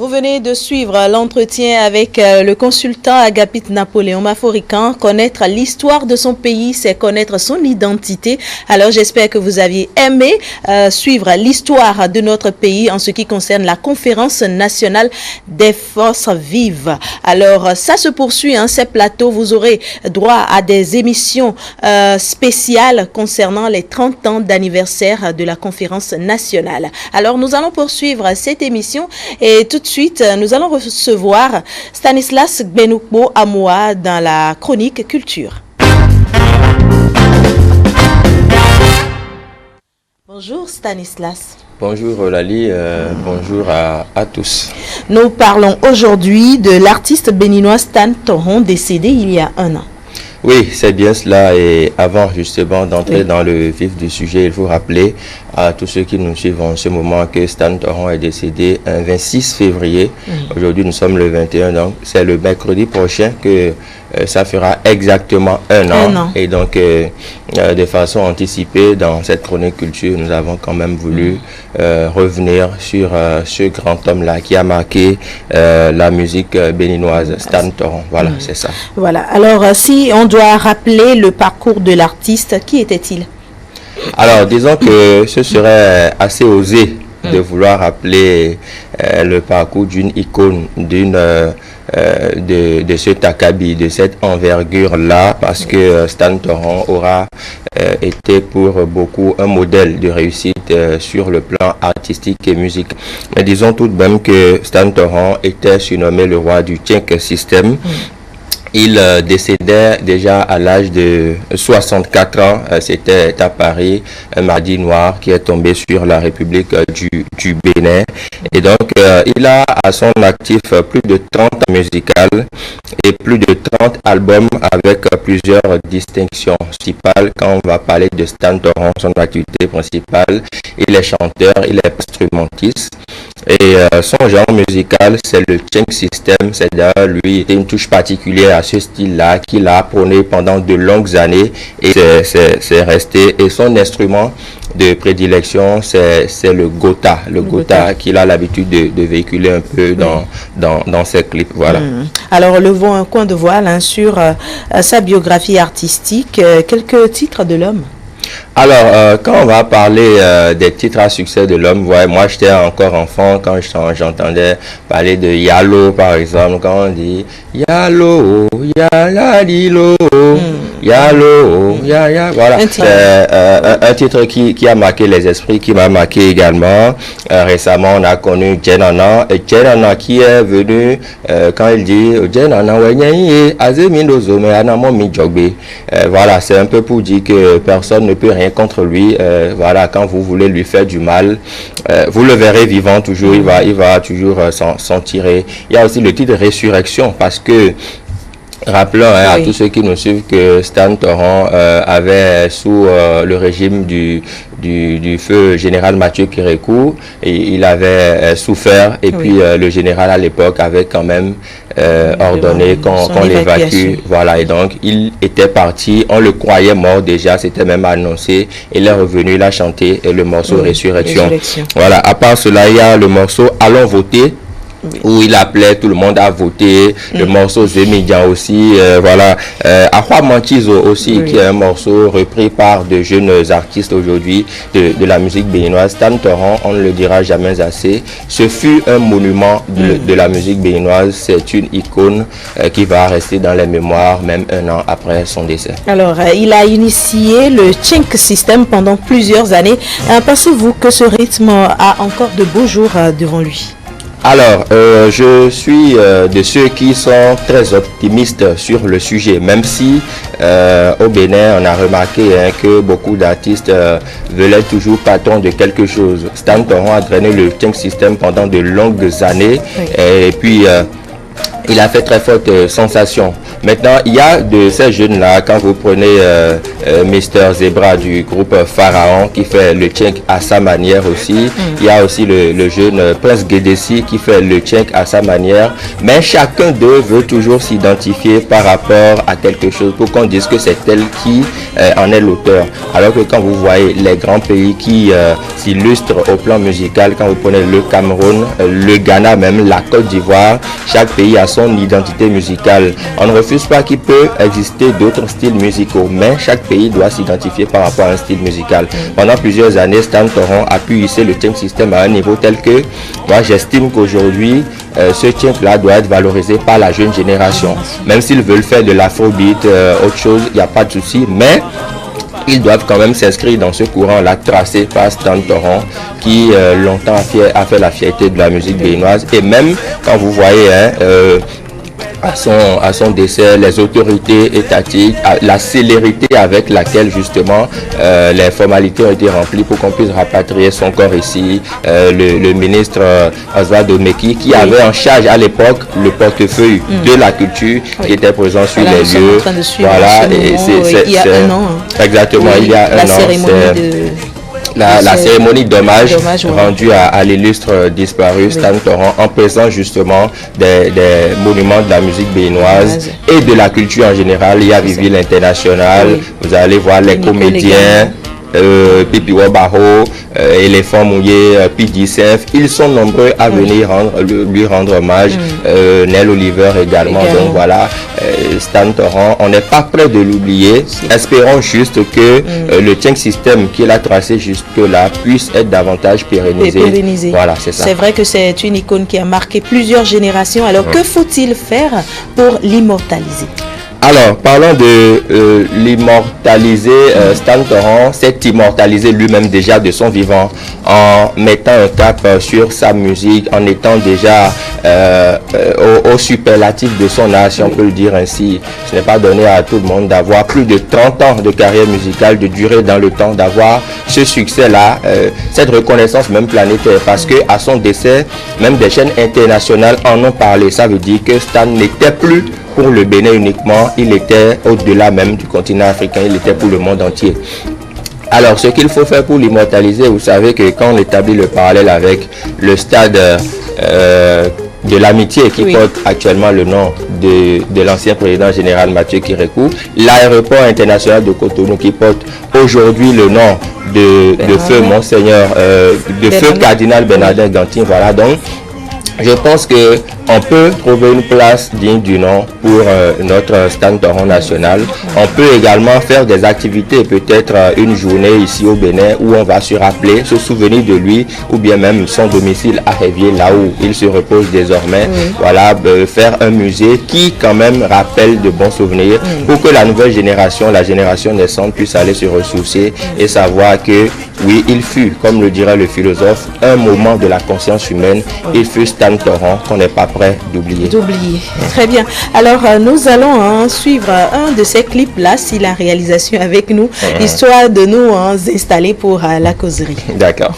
Vous venez de suivre l'entretien avec le consultant Agapit Napoléon Maforican. Connaître l'histoire de son pays, c'est connaître son identité. Alors j'espère que vous aviez aimé suivre l'histoire de notre pays en ce qui concerne la conférence nationale des forces vives. Alors ça se poursuit, ces plateaux. Vous aurez droit à des émissions spéciales concernant les 30 ans d'anniversaire de la conférence nationale. Alors nous allons poursuivre cette émission et tout de suite, nous allons recevoir Stanislas Gbenukbo Amoa dans la chronique culture. Bonjour Stanislas. Bonjour Lali, bonjour à tous. Nous parlons aujourd'hui de l'artiste béninois Stan Toron, décédé il y a un an. Oui, c'est bien cela. Et avant justement d'entrer dans le vif du sujet, il faut rappeler à tous ceux qui nous suivent en ce moment que Stan Toron est décédé un 26 février. Aujourd'hui, nous sommes le 21, donc c'est le mercredi prochain que ça fera exactement un an. Et donc, de façon anticipée, dans cette chronique culture, nous avons quand même voulu revenir sur ce grand homme-là qui a marqué la musique béninoise, Stan Toron. Voilà, c'est ça. Voilà. Alors, si on doit rappeler le parcours de l'artiste, qui était-il? Alors, disons que ce serait assez osé de vouloir rappeler le parcours d'une icône, de cet acabit, de cette envergure-là, parce que Stan Toron aura été pour beaucoup un modèle de réussite sur le plan artistique et musique. Mais disons tout de même que Stan Toron était surnommé le roi du Tchèque System. Il décédait déjà à l'âge de 64 ans. C'était à Paris, un mardi noir qui est tombé sur la République du Bénin. Et donc, il a à son actif plus de 30 ans musicales et plus de 30 albums avec plusieurs distinctions principales. Quand on va parler de Stan Toron, son activité principale, il est chanteur, il est instrumentiste. Et son genre musical, c'est le Tchèque System. C'est d'ailleurs lui, une touche particulière à ce style-là qu'il a prôné pendant de longues années et c'est resté. Et son instrument de prédilection, c'est le gotha. Le gotha qu'il a l'habitude de véhiculer un peu dans ses clips. Voilà. Alors, levons un coin de voile sur sa biographie artistique. Quelques titres de l'homme. Alors, quand on va parler des titres à succès de l'homme, moi j'étais encore enfant quand j'entendais parler de Yalo par exemple, quand on dit Yalo, Yaladilo, Yalo, ya, voilà. Un titre qui a marqué les esprits, qui m'a marqué également. Récemment, on a connu Djenana, et Djenana qui est venu, quand il dit Djenana, voilà, c'est un peu pour dire que personne ne peut rien contre lui. Voilà, quand vous voulez lui faire du mal, vous le verrez vivant toujours, il va toujours s'en tirer. Il y a aussi le titre de Résurrection, parce que rappelons à tous ceux qui nous suivent que Stan Toron avait sous le régime du feu général Mathieu Kérékou, et il avait souffert, et puis le général à l'époque avait quand même ordonné qu'on l'évacue. Voilà, et donc il était parti, on le croyait mort déjà, c'était même annoncé. Il est revenu, il a chanté le morceau Résurrection. Voilà, à part cela, il y a le morceau Allons voter, où il appelait tout le monde à voter, le morceau Zemidian aussi, voilà, Ahwa Manchizo aussi, qui est un morceau repris par de jeunes artistes aujourd'hui de la musique béninoise. Stan Toron, on ne le dira jamais assez, ce fut un monument de la musique béninoise, c'est une icône qui va rester dans les mémoires même un an après son décès. Alors, il a initié le Tchèque System pendant plusieurs années. Pensez-vous que ce rythme a encore de beaux jours devant lui? Alors, je suis de ceux qui sont très optimistes sur le sujet, même si au Bénin, on a remarqué que beaucoup d'artistes veulent toujours patron de quelque chose. Stan Toron a drainé le Tchèque System pendant de longues années, et puis il a fait très forte sensation. Maintenant, il y a de ces jeunes-là, quand vous prenez Mister Zebra du groupe Pharaon qui fait le tchenk à sa manière aussi. Il y a aussi le jeune Prince Gedesi qui fait le tchenk à sa manière. Mais chacun d'eux veut toujours s'identifier par rapport à quelque chose pour qu'on dise que c'est elle qui en est l'auteur. Alors que quand vous voyez les grands pays qui s'illustrent au plan musical, quand vous prenez le Cameroun, le Ghana même, la Côte d'Ivoire, chaque pays a son identité musicale. On ne refuse pas qu'il peut exister d'autres styles musicaux, mais chaque pays doit s'identifier par rapport à un style musical. Pendant plusieurs années, Stan Toron a pu hisser le tchenk system à un niveau tel que moi j'estime qu'aujourd'hui ce tchenk là doit être valorisé par la jeune génération. Même s'ils veulent faire de l'afrobeat, autre chose, il n'y a pas de souci, mais ils doivent quand même s'inscrire dans ce courant-là tracé par Stan Toron qui longtemps a fait la fierté de la musique béninoise. Et même quand vous voyez à son décès, les autorités étatiques, la célérité avec laquelle justement les formalités ont été remplies pour qu'on puisse rapatrier son corps ici, le ministre Oswaldo Meki qui avait en charge à l'époque le portefeuille de la culture qui était présent sur les lieux. Voilà, et il y a un an. Exactement, il y a un an. La cérémonie d'hommage rendue à l'illustre disparu Stan Toron en présence justement des monuments de la musique béninoise et de la culture en général. Il y a Vivi l'International, vous allez voir les comédiens, Pipi Wabaro, Éléphant Mouillé, Pidi Sef, ils sont nombreux à venir lui rendre hommage, Nel Oliver également. Donc voilà, Stan Toron, on n'est pas prêt de l'oublier. Espérons juste que le tchenk system qu'il a tracé jusque-là puisse être davantage pérennisé. Voilà, c'est ça. C'est vrai que c'est une icône qui a marqué plusieurs générations. Alors que faut-il faire pour l'immortaliser? Alors, parlons de l'immortaliser. Stan Toron s'est immortalisé lui-même déjà de son vivant en mettant un cap sur sa musique, en étant déjà au superlatif de son âge, si on peut le dire ainsi. Ce n'est pas donné à tout le monde d'avoir plus de 30 ans de carrière musicale, de durer dans le temps, d'avoir ce succès-là, cette reconnaissance même planétaire, parce que à son décès, même des chaînes internationales en ont parlé. Ça veut dire que Stan n'était plus pour le Bénin uniquement, il était au-delà même du continent africain, il était pour le monde entier. Alors, ce qu'il faut faire pour l'immortaliser, vous savez que quand on établit le parallèle avec le stade de l'amitié qui porte actuellement le nom de l'ancien président général Mathieu Kérékou, l'aéroport international de Cotonou qui porte aujourd'hui le nom de feu Monseigneur, de feu Cardinal Bernardin Gantin, voilà. Donc, je pense que on peut trouver une place digne du nom pour notre Stan Toron national. On peut également faire des activités, peut-être une journée ici au Bénin où on va se rappeler, se souvenir de lui, ou bien même son domicile à Révier, là où il se repose désormais. Voilà, faire un musée qui quand même rappelle de bons souvenirs pour que la nouvelle génération, la génération naissante, puisse aller se ressourcer et savoir que oui, il fut, comme le dirait le philosophe, un moment de la conscience humaine. Il fut Stan Toron qu'on n'est pas prêt d'oublier. Très bien. Alors, nous allons suivre un de ces clips-là, si la réalisation avec nous, histoire de nous installer pour la causerie. D'accord.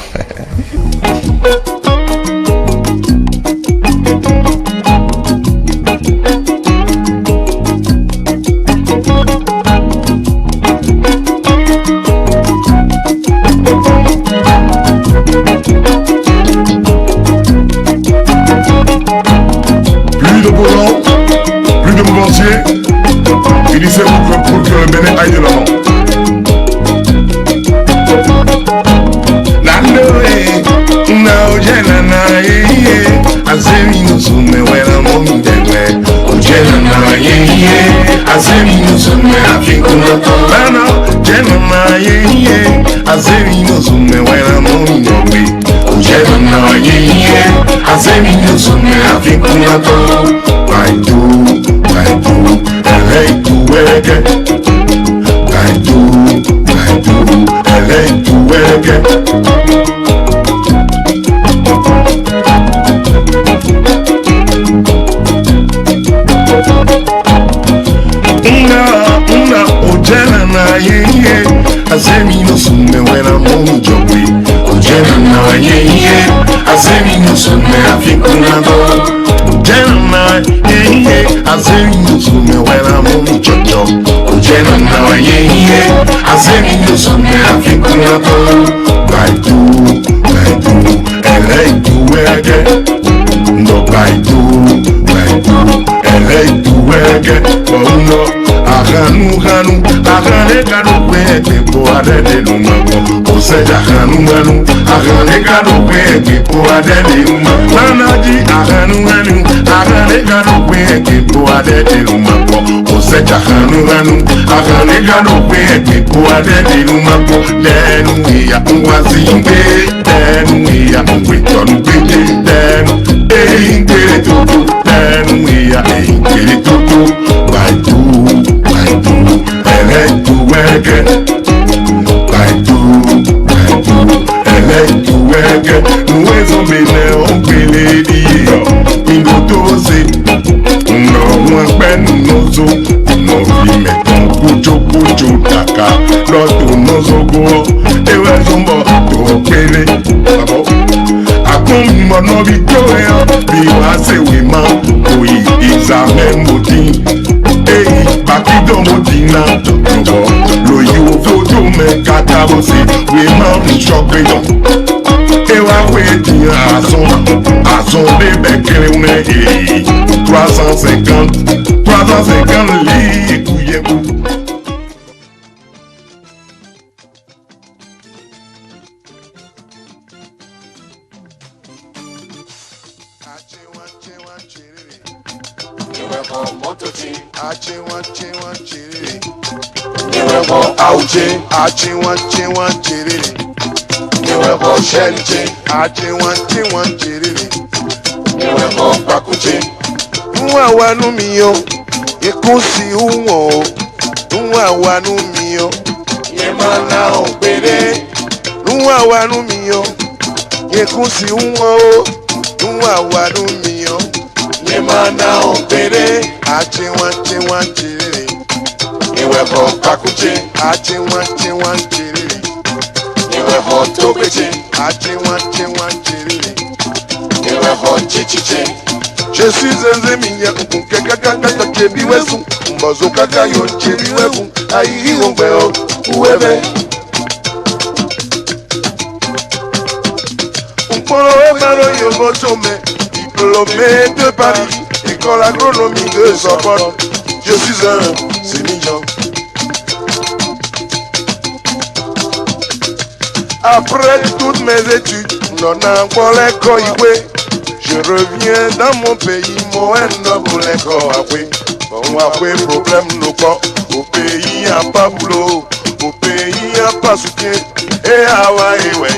Plus de mouvanciers, finissez pour que le Bénin aille de l'avant. ye azeri musume wela mumi chocho ojena nawa ye azeri musume afikuna to baitu eleitu wege no baitu eleitu wege no Aganu agane kado kweke po adede lumako Oseja aganu agane kado kweke po adede lumako Nanaji aganu agane kado kweke po adede lumako Oseja aganu agane kado kweke po adede lumako Denu iya mwazimbe Denu iya mwitonu kweke Denu inkere tuku Denu iya inkere tuku Baitu eleitu wege eleitu wege nuwezo mene ompele diyo indotose mwakpenu nozo novime kucho taka loto nozo go ewezo mbo topele akon mbono bitoe biwase wima oyi examen moti Pakido modina lo yo foto me katabose we man chokridon ewa we di azon de bekele une 350 li kuye Achiwan chiriri Niwebo shenche Achiwan chiriri Niwebo pakuche Nwa wanu miyo Ikusi uwo Nwa wanu miyo Yemana opere Nwa wanu miyo Ikusi uwo Nwa wanu miyo Yemana opere Achiwan chiriri Niwebo pakuche Achiwan chiriri Niwebo topeche Achiwan chiriri Niwebo chichiche Je suis un zeminya Unke kakaka kebi wesu Mbozo kaka yon chebi wefu Ayi ngweo uwebe Umpolo emaro yobo chome Diplômé de Paris École agronomie de Sorbonne Je suis un zeminya Après toutes mes études, non encore l'école, je reviens dans mon pays, mon noble école. Bon, après problème, nous pas. Au pays, y'a pas boulot. Au pays, y'a pas soutien. Et Hawaï, ouais,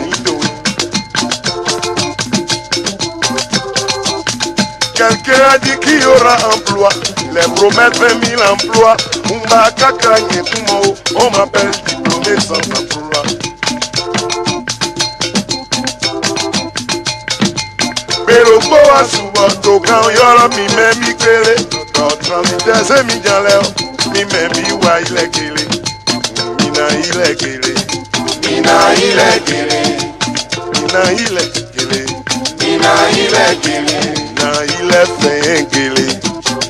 quelqu'un a dit qu'il y aura emploi. Les promettent 20 000 emplois. On va cacagner tout mot. On m'appelle diplômé sans emploi. Pero boa suba tokan yoro mi me mi kele transite se mi jaleo mi me mi wa ile kele mina ile kele mina ile kele mina ile kele mina ile kele na ile fe kele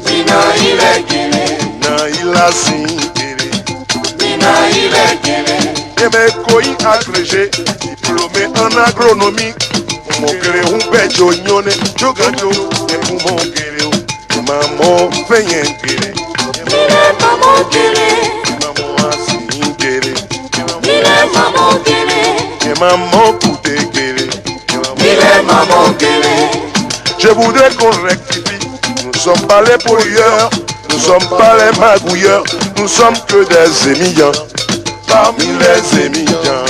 mina ile kele na ila sin kele mina ile kele ebe koi agrégé diplômé en agronomie Mon kere un pecho nyone chogacho e mon kere o mamo feyen kere mire mamo kere mamo asin kere mire mamo kere e mamo kute kere mire mamo kere Je voudrais qu'on rectifie. Nous sommes pas les pollueurs, nous sommes pas les magouilleurs, nous sommes que des émigrants. Parmi les émigrants,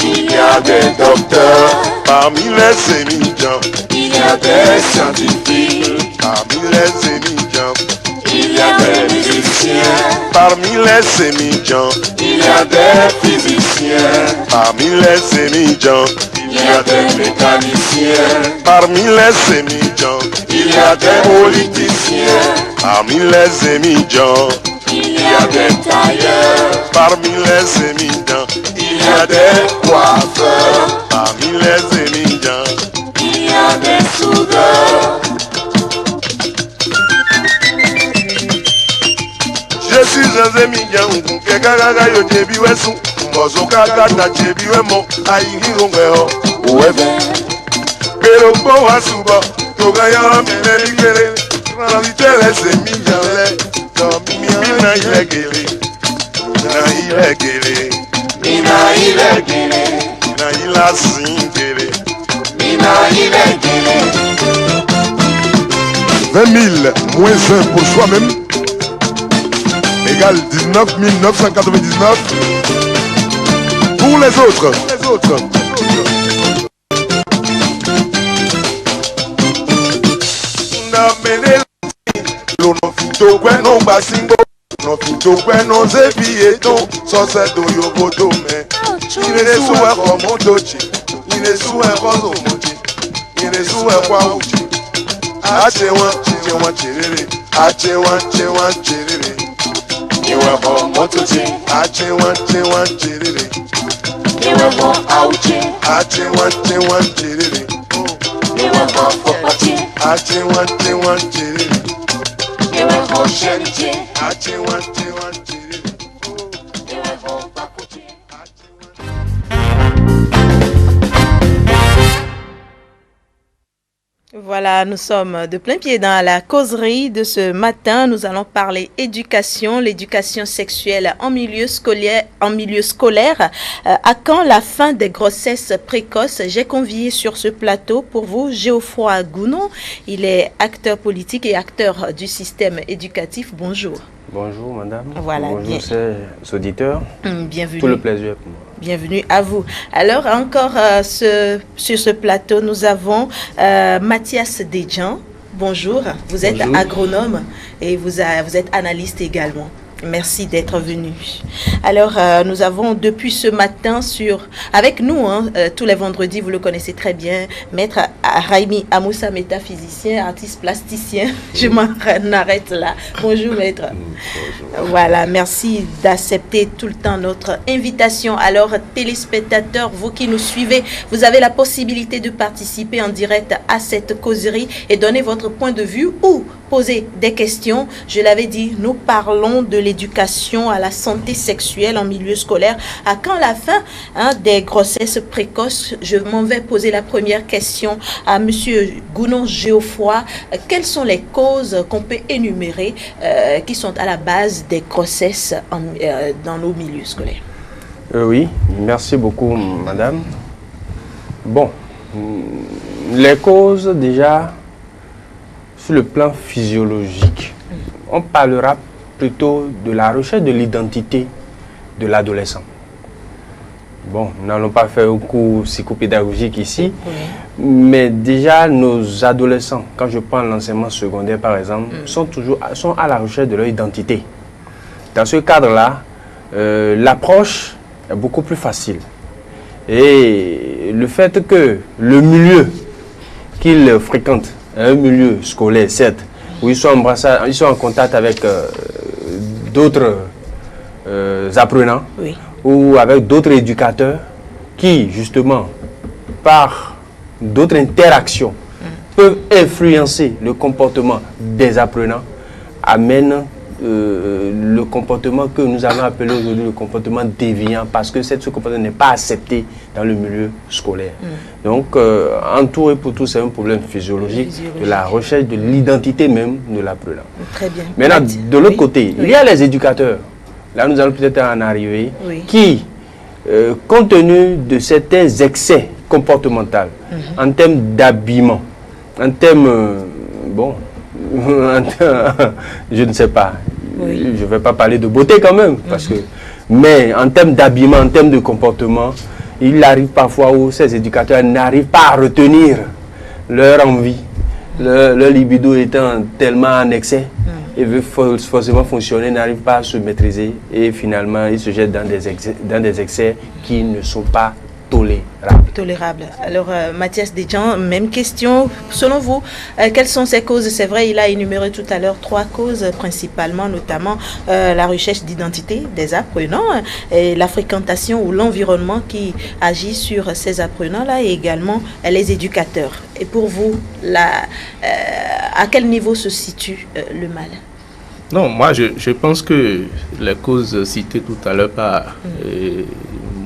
il y a des docteurs. Parmi les émigrants, il y a des scientifiques. Parmi les émigrants, il y a des musiciens. Parmi les émigrants, il y a des physiciens. Parmi les émigrants, il y a des mécaniciens. Parmi les émigrants, il y a des politiciens. Parmi les émigrants, il y a des tailleurs. Parmi les émigrants, il y a des coiffeurs. Parmi les émigrants, il y a des soudeurs. zemija unke gaga yo jebi wesu mbozo kaka na jebi wemo ayi ngwe uwebe pero bo asuba toga ya mele ligere transitele zemija le to mi na ilegele mina ilegele na ila singere mina ilegele 20 000 moins 1 pour soi-même égale 19 999 pour les autres. No fito no zebi eto so se do yo bodo me ire su e ko motochi ire su e ko zo mochi ire su e kwa uchi ache wan cherere iwe ko motochi ache wan cherere iwe ko auchi ache wan cherere iwe ko fopachi ache wan cherere iwe ko sheriti ache wan cherere iwe ko pakuchi. Voilà, nous sommes de plein pied dans la causerie de ce matin. Nous allons parler éducation, l'éducation sexuelle en milieu scolaire. À quand la fin des grossesses précoces? J'ai convié sur ce plateau pour vous Geoffroy Gounon. Il est acteur politique et acteur du système éducatif. Bonjour. Bonjour madame. Voilà, bonjour ces auditeurs. Bienvenue. Tout le plaisir pour moi. Bienvenue à vous. Alors encore sur ce plateau, nous avons Mathias Desjean. Bonjour, vous êtes agronome et vous êtes analyste également. Merci d'être venu. Alors, nous avons depuis ce matin avec nous, tous les vendredis, vous le connaissez très bien, Maître Raimi Amoussa, métaphysicien, artiste plasticien. Je m'en arrête là. Bonjour, Maître. Bonjour. Voilà, merci d'accepter tout le temps notre invitation. Alors, téléspectateurs, vous qui nous suivez, vous avez la possibilité de participer en direct à cette causerie et donner votre point de vue ou poser des questions. Je l'avais dit, nous parlons de l'éducation à la santé sexuelle en milieu scolaire. À quand la fin des grossesses précoces? Je m'en vais poser la première question à Monsieur Gounon Geoffroy. Quelles sont les causes qu'on peut énumérer qui sont à la base des grossesses dans nos milieux scolaires? Oui, merci beaucoup madame. Bon, les causes déjà sur le plan physiologique, on parlera plutôt de la recherche de l'identité de l'adolescent. Bon, nous n'allons pas faire un cours psychopédagogique ici, mais déjà nos adolescents, quand je prends l'enseignement secondaire par exemple, sont à la recherche de leur identité. Dans ce cadre-là, l'approche est beaucoup plus facile. Et le fait que le milieu qu'ils fréquentent, un milieu scolaire, certes, où ils sont en contact avec d'autres apprenants ou avec d'autres éducateurs qui, justement, par d'autres interactions, peuvent influencer le comportement des apprenants, amènent le comportement que nous allons appeler aujourd'hui le comportement déviant, parce que ce comportement n'est pas accepté dans le milieu scolaire. Donc, en tout et pour tout, c'est un problème physiologique de la recherche de l'identité même de l'apprenant. Très bien. Maintenant, de l'autre côté, il y a les éducateurs. Là, nous allons peut-être en arriver, qui, compte tenu de certains excès comportementaux, en termes d'habillement, en termes, je ne sais pas, je ne vais pas parler de beauté quand même, parce que, mais en termes d'habillement, en termes de comportement, il arrive parfois où ces éducateurs n'arrivent pas à retenir leur envie, leur libido étant tellement en excès, et veut forcément fonctionner, n'arrive pas à se maîtriser, et finalement ils se jettent dans des excès qui ne sont pas tolérables. Alors, Mathias Desjean, même question. Selon vous, quelles sont ces causes? C'est vrai, il a énuméré tout à l'heure 3 causes principalement, notamment la recherche d'identité des apprenants, et la fréquentation ou l'environnement qui agit sur ces apprenants-là, et également les éducateurs. Et pour vous, à quel niveau se situe le mal? Non, moi je pense que les causes citées tout à l'heure par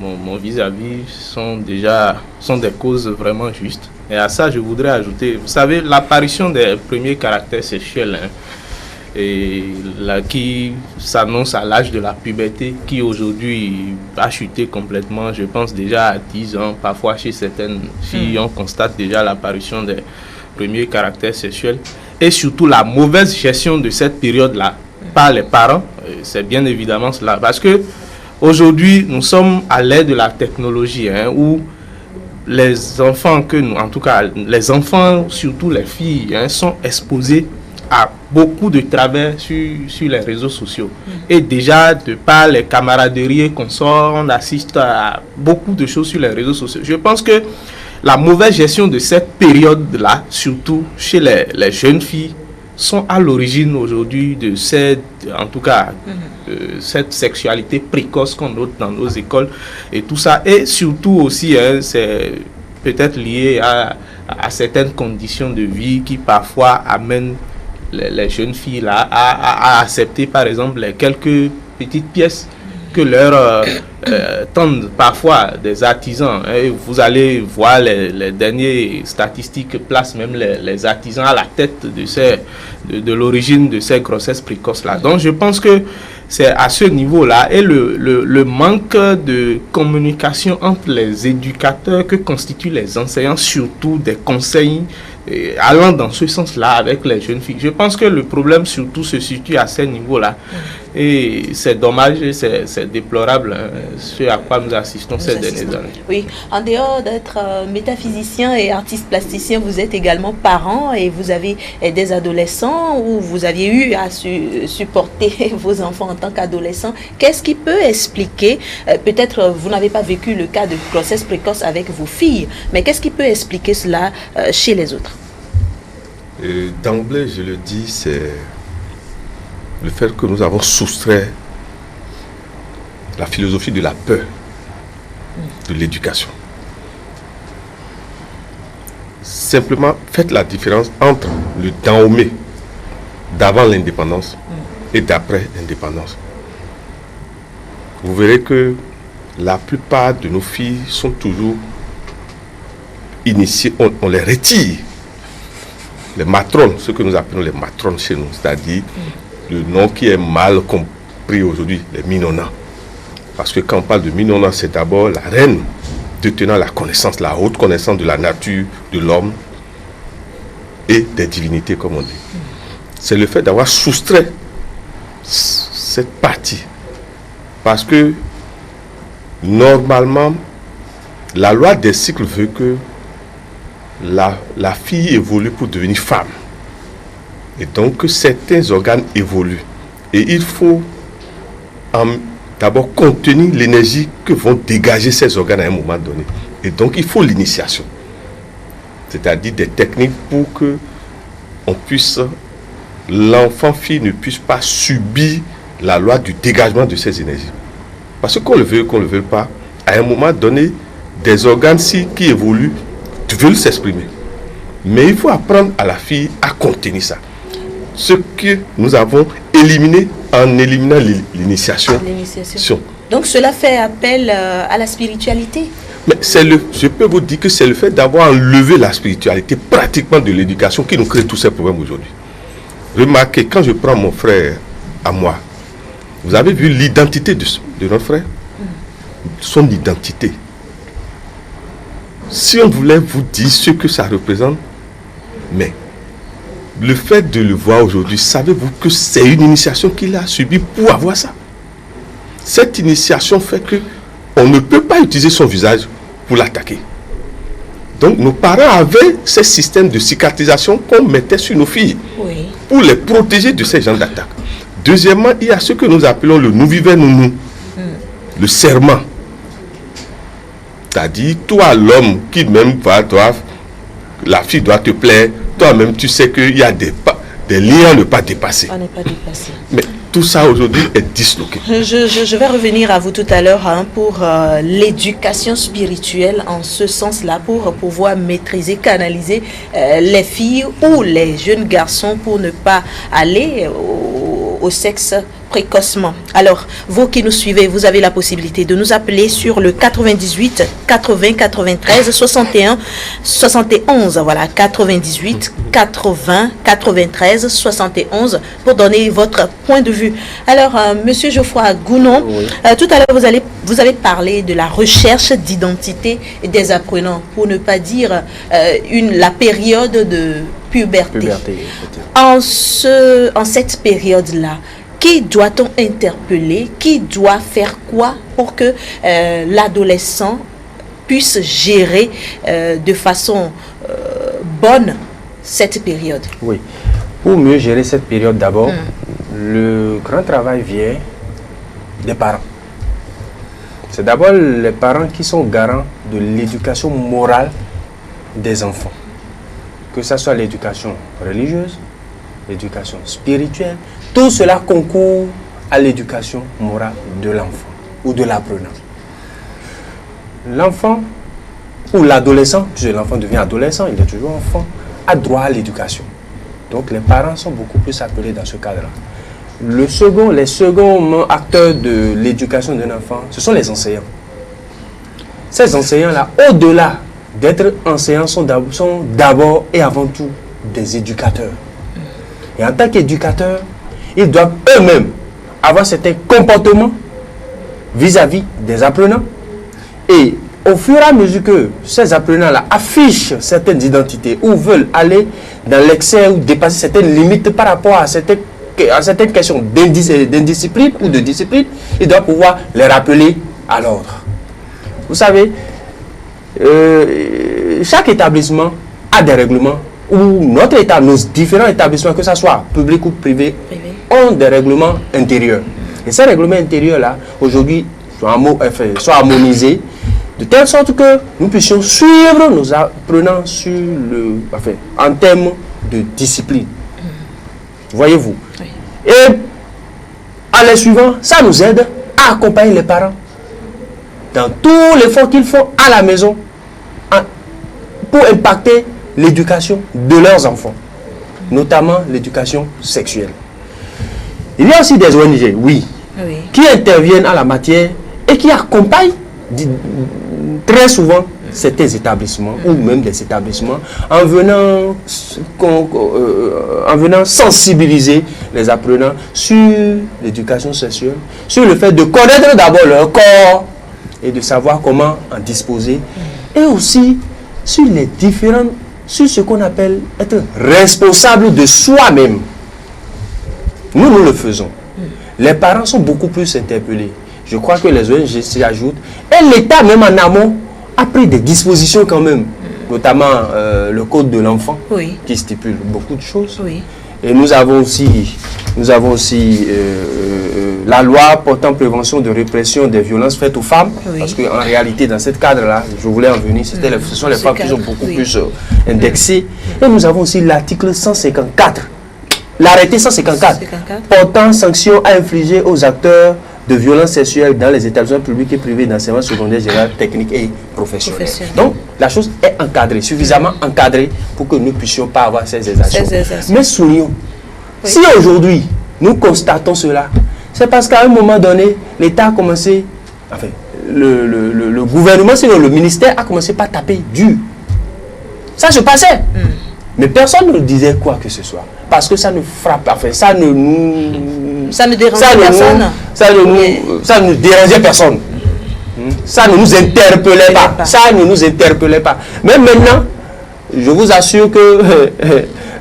mon vis-à-vis sont des causes vraiment justes. Et à ça, je voudrais ajouter, vous savez, l'apparition des premiers caractères sexuels qui s'annonce à l'âge de la puberté, qui aujourd'hui a chuté complètement, je pense déjà à 10 ans, parfois chez certaines filles, on constate déjà l'apparition des premiers caractères sexuels, et surtout la mauvaise gestion de cette période-là par les parents, c'est bien évidemment cela, parce que aujourd'hui, nous sommes à l'ère de la technologie, où les enfants en tout cas, les enfants, surtout les filles, sont exposés à beaucoup de travers sur les réseaux sociaux. Et déjà, de par les camaraderies qu'on sort, on assiste à beaucoup de choses sur les réseaux sociaux. Je pense que la mauvaise gestion de cette période-là, surtout chez les jeunes filles, sont à l'origine aujourd'hui de cette sexualité précoce qu'on note dans nos écoles et tout ça. Et surtout aussi, c'est peut-être lié à certaines conditions de vie qui parfois amènent les jeunes filles là à accepter par exemple les quelques petites pièces que leur tendent parfois des artisans. Et vous allez voir les dernières statistiques placent même les artisans à la tête de l'origine de ces grossesses précoces là. Donc je pense que c'est à ce niveau-là et le manque de communication entre les éducateurs que constituent les enseignants, surtout des conseils allant dans ce sens-là avec les jeunes filles. Je pense que le problème surtout se situe à ce niveau-là. Et c'est dommage, c'est déplorable ce à quoi nous assistons ces dernières années. Oui, en dehors d'être métaphysicien et artiste plasticien, vous êtes également parent et vous avez des adolescents ou vous aviez eu à supporter vos enfants en tant qu'adolescents. Qu'est-ce qui peut expliquer, peut-être vous n'avez pas vécu le cas de grossesse précoce avec vos filles, mais qu'est-ce qui peut expliquer cela chez les autres? D'emblée, je le dis, c'est le fait que nous avons soustrait la philosophie de la peur de l'éducation. Simplement, faites la différence entre le Dahomey d'avant l'indépendance et d'après l'indépendance. Vous verrez que la plupart de nos filles sont toujours initiées, on les retire. Les matrones, ce que nous appelons les matrones chez nous, c'est-à-dire le nom qui est mal compris aujourd'hui, les Minona. Parce que quand on parle de Minona, c'est d'abord la reine détenant la connaissance, la haute connaissance de la nature, de l'homme et des divinités, comme on dit. C'est le fait d'avoir soustrait cette partie. Parce que, normalement, la loi des cycles veut que la fille évolue pour devenir femme. Et donc, certains organes évoluent. Et il faut d'abord contenir l'énergie que vont dégager ces organes à un moment donné. Et donc, il faut l'initiation. C'est-à-dire des techniques pour que l'enfant-fille ne puisse pas subir la loi du dégagement de ces énergies. Parce que qu'on le veuille pas, à un moment donné, des organes qui évoluent veulent s'exprimer. Mais il faut apprendre à la fille à contenir ça. Ce que nous avons éliminé en éliminant l'initiation. Donc cela fait appel à la spiritualité. Mais je peux vous dire que c'est le fait d'avoir enlevé la spiritualité pratiquement de l'éducation qui nous crée tous ces problèmes aujourd'hui. Remarquez, quand je prends mon frère à moi, vous avez vu l'identité de notre frère? Son identité. Si on voulait vous dire ce que ça représente, mais le fait de le voir aujourd'hui, savez-vous que c'est une initiation qu'il a subie pour avoir ça? Cette initiation fait que on ne peut pas utiliser son visage pour l'attaquer. Donc nos parents avaient ces systèmes de cicatrisation qu'on mettait sur nos filles pour les protéger de ces genres d'attaques. Deuxièmement, il y a ce que nous appelons le nous vivons nous, le serment. C'est-à-dire, toi, l'homme qui même la fille doit te plaire, toi-même, tu sais qu'il y a des liens à ne pas dépasser. Mais tout ça aujourd'hui est disloqué. Je vais revenir à vous tout à l'heure pour l'éducation spirituelle en ce sens-là, pour pouvoir maîtriser, canaliser les filles ou les jeunes garçons pour ne pas aller au sexe précocement. Alors, vous qui nous suivez, vous avez la possibilité de nous appeler sur le 98 80 93 61 71. Voilà, 98 80 93 71 pour donner votre point de vue. Alors, Monsieur Geoffroy Gounon, tout à l'heure, vous avez parlé de la recherche d'identité des apprenants, pour ne pas dire la période de puberté. En cette période-là, qui doit-on interpeller? Qui doit faire quoi pour que l'adolescent puisse gérer de façon bonne cette période? Oui. Pour mieux gérer cette période, d'abord, le grand travail vient des parents. C'est d'abord les parents qui sont garants de l'éducation morale des enfants. Que ce soit l'éducation religieuse, l'éducation spirituelle, tout cela concourt à l'éducation morale de l'enfant ou de l'apprenant. L'enfant ou l'adolescent, puisque l'enfant devient adolescent, il est toujours enfant, a droit à l'éducation. Donc les parents sont beaucoup plus appelés dans ce cadre-là. Les seconds acteurs de l'éducation d'un enfant, ce sont les enseignants. Ces enseignants-là, au-delà d'être enseignants, sont d'abord et avant tout des éducateurs. Et en tant qu'éducateurs, ils doivent eux-mêmes avoir certains comportements vis-à-vis des apprenants. Et au fur et à mesure que ces apprenants-là affichent certaines identités ou veulent aller dans l'excès ou dépasser certaines limites par rapport à certaines questions d'indiscipline ou de discipline, ils doivent pouvoir les rappeler à l'ordre. Vous savez, chaque établissement a des règlements, ou nos différents établissements, que ce soit public ou privé, ont des règlements intérieurs. Et ces règlements intérieurs-là, aujourd'hui, sont harmonisés, de telle sorte que nous puissions suivre nos apprenants en termes de discipline. Voyez-vous. Oui. Et en les suivant, ça nous aide à accompagner les parents dans tout l'effort qu'ils font à la maison pour impacter l'éducation de leurs enfants, notamment l'éducation sexuelle. Il y a aussi des ONG, oui, qui interviennent en la matière et qui accompagnent très souvent certains établissements ou même des établissements en venant sensibiliser les apprenants sur l'éducation sexuelle, sur le fait de connaître d'abord leur corps et de savoir comment en disposer, et aussi sur ce qu'on appelle être responsable de soi-même. Nous le faisons. Les parents sont beaucoup plus interpellés. Je crois que les ONG s'y ajoutent. Et l'État, même en amont, a pris des dispositions quand même. Notamment le Code de l'enfant, qui stipule beaucoup de choses. Oui. Et nous avons aussi la loi portant prévention de répression des violences faites aux femmes. Oui. Parce qu'en réalité, dans ce cadre-là, je voulais en venir, ce sont les femmes qui sont beaucoup plus indexées. Et nous avons aussi l'article 154, l'arrêté 154, portant sanction à infliger aux acteurs de violences sexuelles dans les établissements publics et privés d'enseignement secondaire, général, technique et professionnel. Donc, la chose est encadrée, suffisamment encadrée pour que nous ne puissions pas avoir ces exactions. Mais soulignons, si aujourd'hui, nous constatons cela, c'est parce qu'à un moment donné, l'État a commencé, le gouvernement, sinon le ministère a commencé par taper dur. Ça se passait. Mais personne ne disait quoi que ce soit. Parce que ça ne frappe, ça ne dérangeait personne. Ça ne nous dérangeait personne. Ça ne nous interpellait pas. Ça ne nous interpellait pas. Mais maintenant, je vous assure que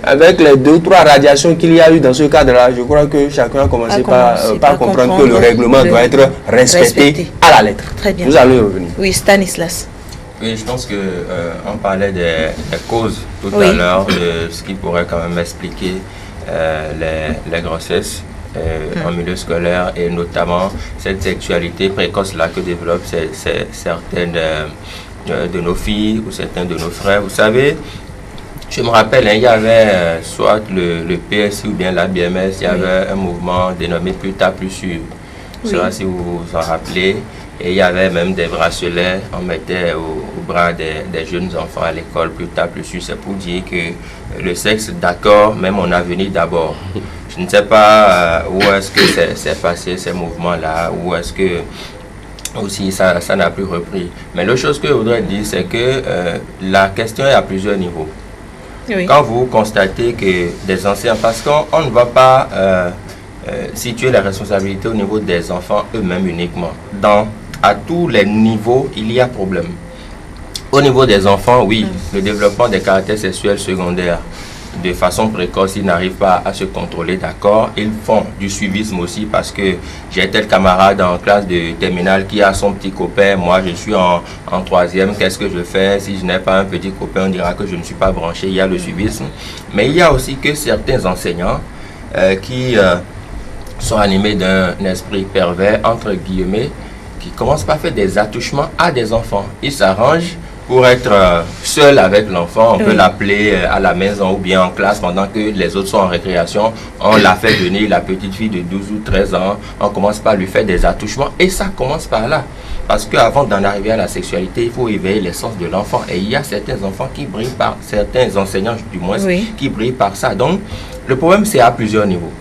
avec les 2 ou 3 radiations qu'il y a eu dans ce cadre-là, je crois que chacun a commencé par comprendre que le règlement doit être respecté à la lettre. Très bien. Vous allez revenir. Oui, Stanislas. Oui, je pense qu'on parlait des causes tout à l'heure, de ce qui pourrait quand même expliquer les grossesses en milieu scolaire, et notamment cette sexualité précoce-là que développent certaines de nos filles ou certains de nos frères. Vous savez, je me rappelle, il y avait soit le PSI ou bien la BMS, il y avait un mouvement dénommé Plus tard, plus sûr. Je ne sais pas si vous vous en rappelez. Et il y avait même des bracelets, on mettait au bras des jeunes enfants à l'école, plus tard, plus sûr. C'est pour dire que le sexe, d'accord, mais mon avenir d'abord. Je Je ne sais pas où est-ce que c'est passé ces mouvements-là, où est-ce que aussi ça n'a plus repris. Mais l'autre chose que je voudrais dire, c'est que la question est à plusieurs niveaux. Oui. Quand vous constatez que des enseignants, parce qu'on ne va pas situer la responsabilité au niveau des enfants eux-mêmes uniquement. À tous les niveaux, il y a problème. Au niveau des enfants, oui, le développement des caractères sexuels secondaires, de façon précoce, ils n'arrivent pas à se contrôler, d'accord. Ils font du suivisme aussi parce que j'ai tel camarade en classe de terminale qui a son petit copain, moi je suis en troisième, qu'est-ce que je fais? Si je n'ai pas un petit copain, on dira que je ne suis pas branché, il y a le suivisme. Mais il y a aussi que certains enseignants qui sont animés d'un esprit pervers, entre guillemets, qui commencent par faire des attouchements à des enfants. Ils s'arrangent pour être seul avec l'enfant, on peut l'appeler à la maison ou bien en classe pendant que les autres sont en récréation. On l'a fait venir, la petite fille de 12 ou 13 ans, on commence par lui faire des attouchements et ça commence par là. Parce qu'avant d'en arriver à la sexualité, il faut éveiller l'essence de l'enfant. Et il y a certains enfants qui brillent par, certains enseignants du moins, qui brillent par ça. Donc, le problème c'est à plusieurs niveaux.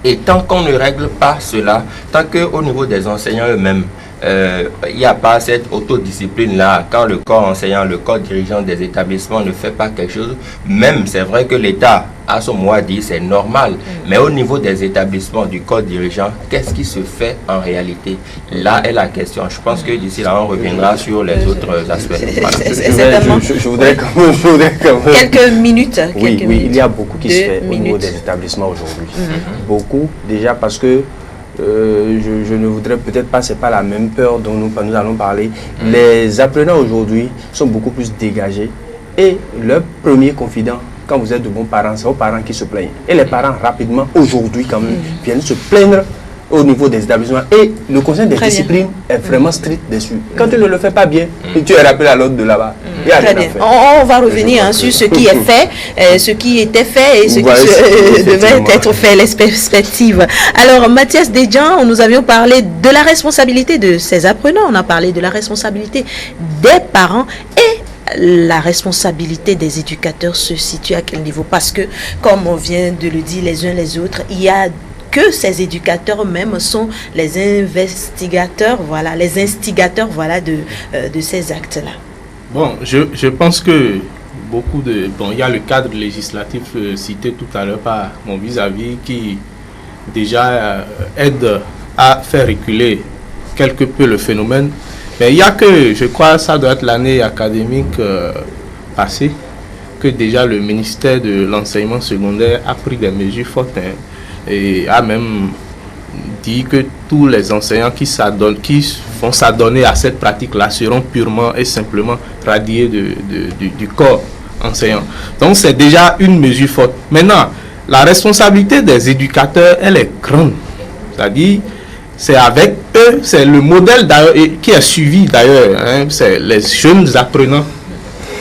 Et tant qu'on ne règle pas cela, tant qu'au niveau des enseignants eux-mêmes, il n'y a pas cette autodiscipline-là, quand le corps enseignant, le corps dirigeant des établissements ne fait pas quelque chose, même c'est vrai que l'État à son mot à dire, c'est normal, mais au niveau des établissements, du corps dirigeant, qu'est-ce qui se fait en réalité? Là est la question. Je pense que d'ici là, on reviendra sur les autres aspects. Voilà. Je voudrais quand même... Quelques minutes. Oui, il y a beaucoup qui se fait au niveau des établissements aujourd'hui. Beaucoup, déjà parce que je ne voudrais peut-être pas, c'est pas la même peur dont nous allons parler. Les apprenants aujourd'hui sont beaucoup plus dégagés et leur premier confident, quand vous êtes de bons parents, c'est aux parents qui se plaignent. Et les parents rapidement, aujourd'hui quand même, viennent se plaindre au niveau des établissements. Et le conseil des disciplines est vraiment strict dessus. Quand tu ne le fais pas bien, tu es rappelé à l'autre de là-bas. Très bien. On va revenir sur ce qui est fait, ce qui était fait et ce qui devait être fait, les perspectives. Alors, Mathias Dedjan, nous avions parlé de la responsabilité de ces apprenants, on a parlé de la responsabilité des parents et la responsabilité des éducateurs se situe à quel niveau? Parce que, comme on vient de le dire les uns les autres, il y a que ces éducateurs eux-mêmes sont les investigateurs, voilà, les instigateurs, voilà, de ces actes-là. Bon, je pense que beaucoup de... Bon, il y a le cadre législatif cité tout à l'heure par mon vis-à-vis qui déjà aide à faire reculer quelque peu le phénomène. Mais il y a que, je crois, ça doit être l'année académique passée, que déjà le ministère de l'enseignement secondaire a pris des mesures fortes et a même dit que tous les enseignants qui vont s'adonner à cette pratique-là seront purement et simplement radiés du corps enseignant. Donc c'est déjà une mesure forte. Maintenant, la responsabilité des éducateurs, elle est grande. C'est-à-dire, c'est avec eux, c'est le modèle d'ailleurs qui est suivi d'ailleurs. C'est les jeunes apprenants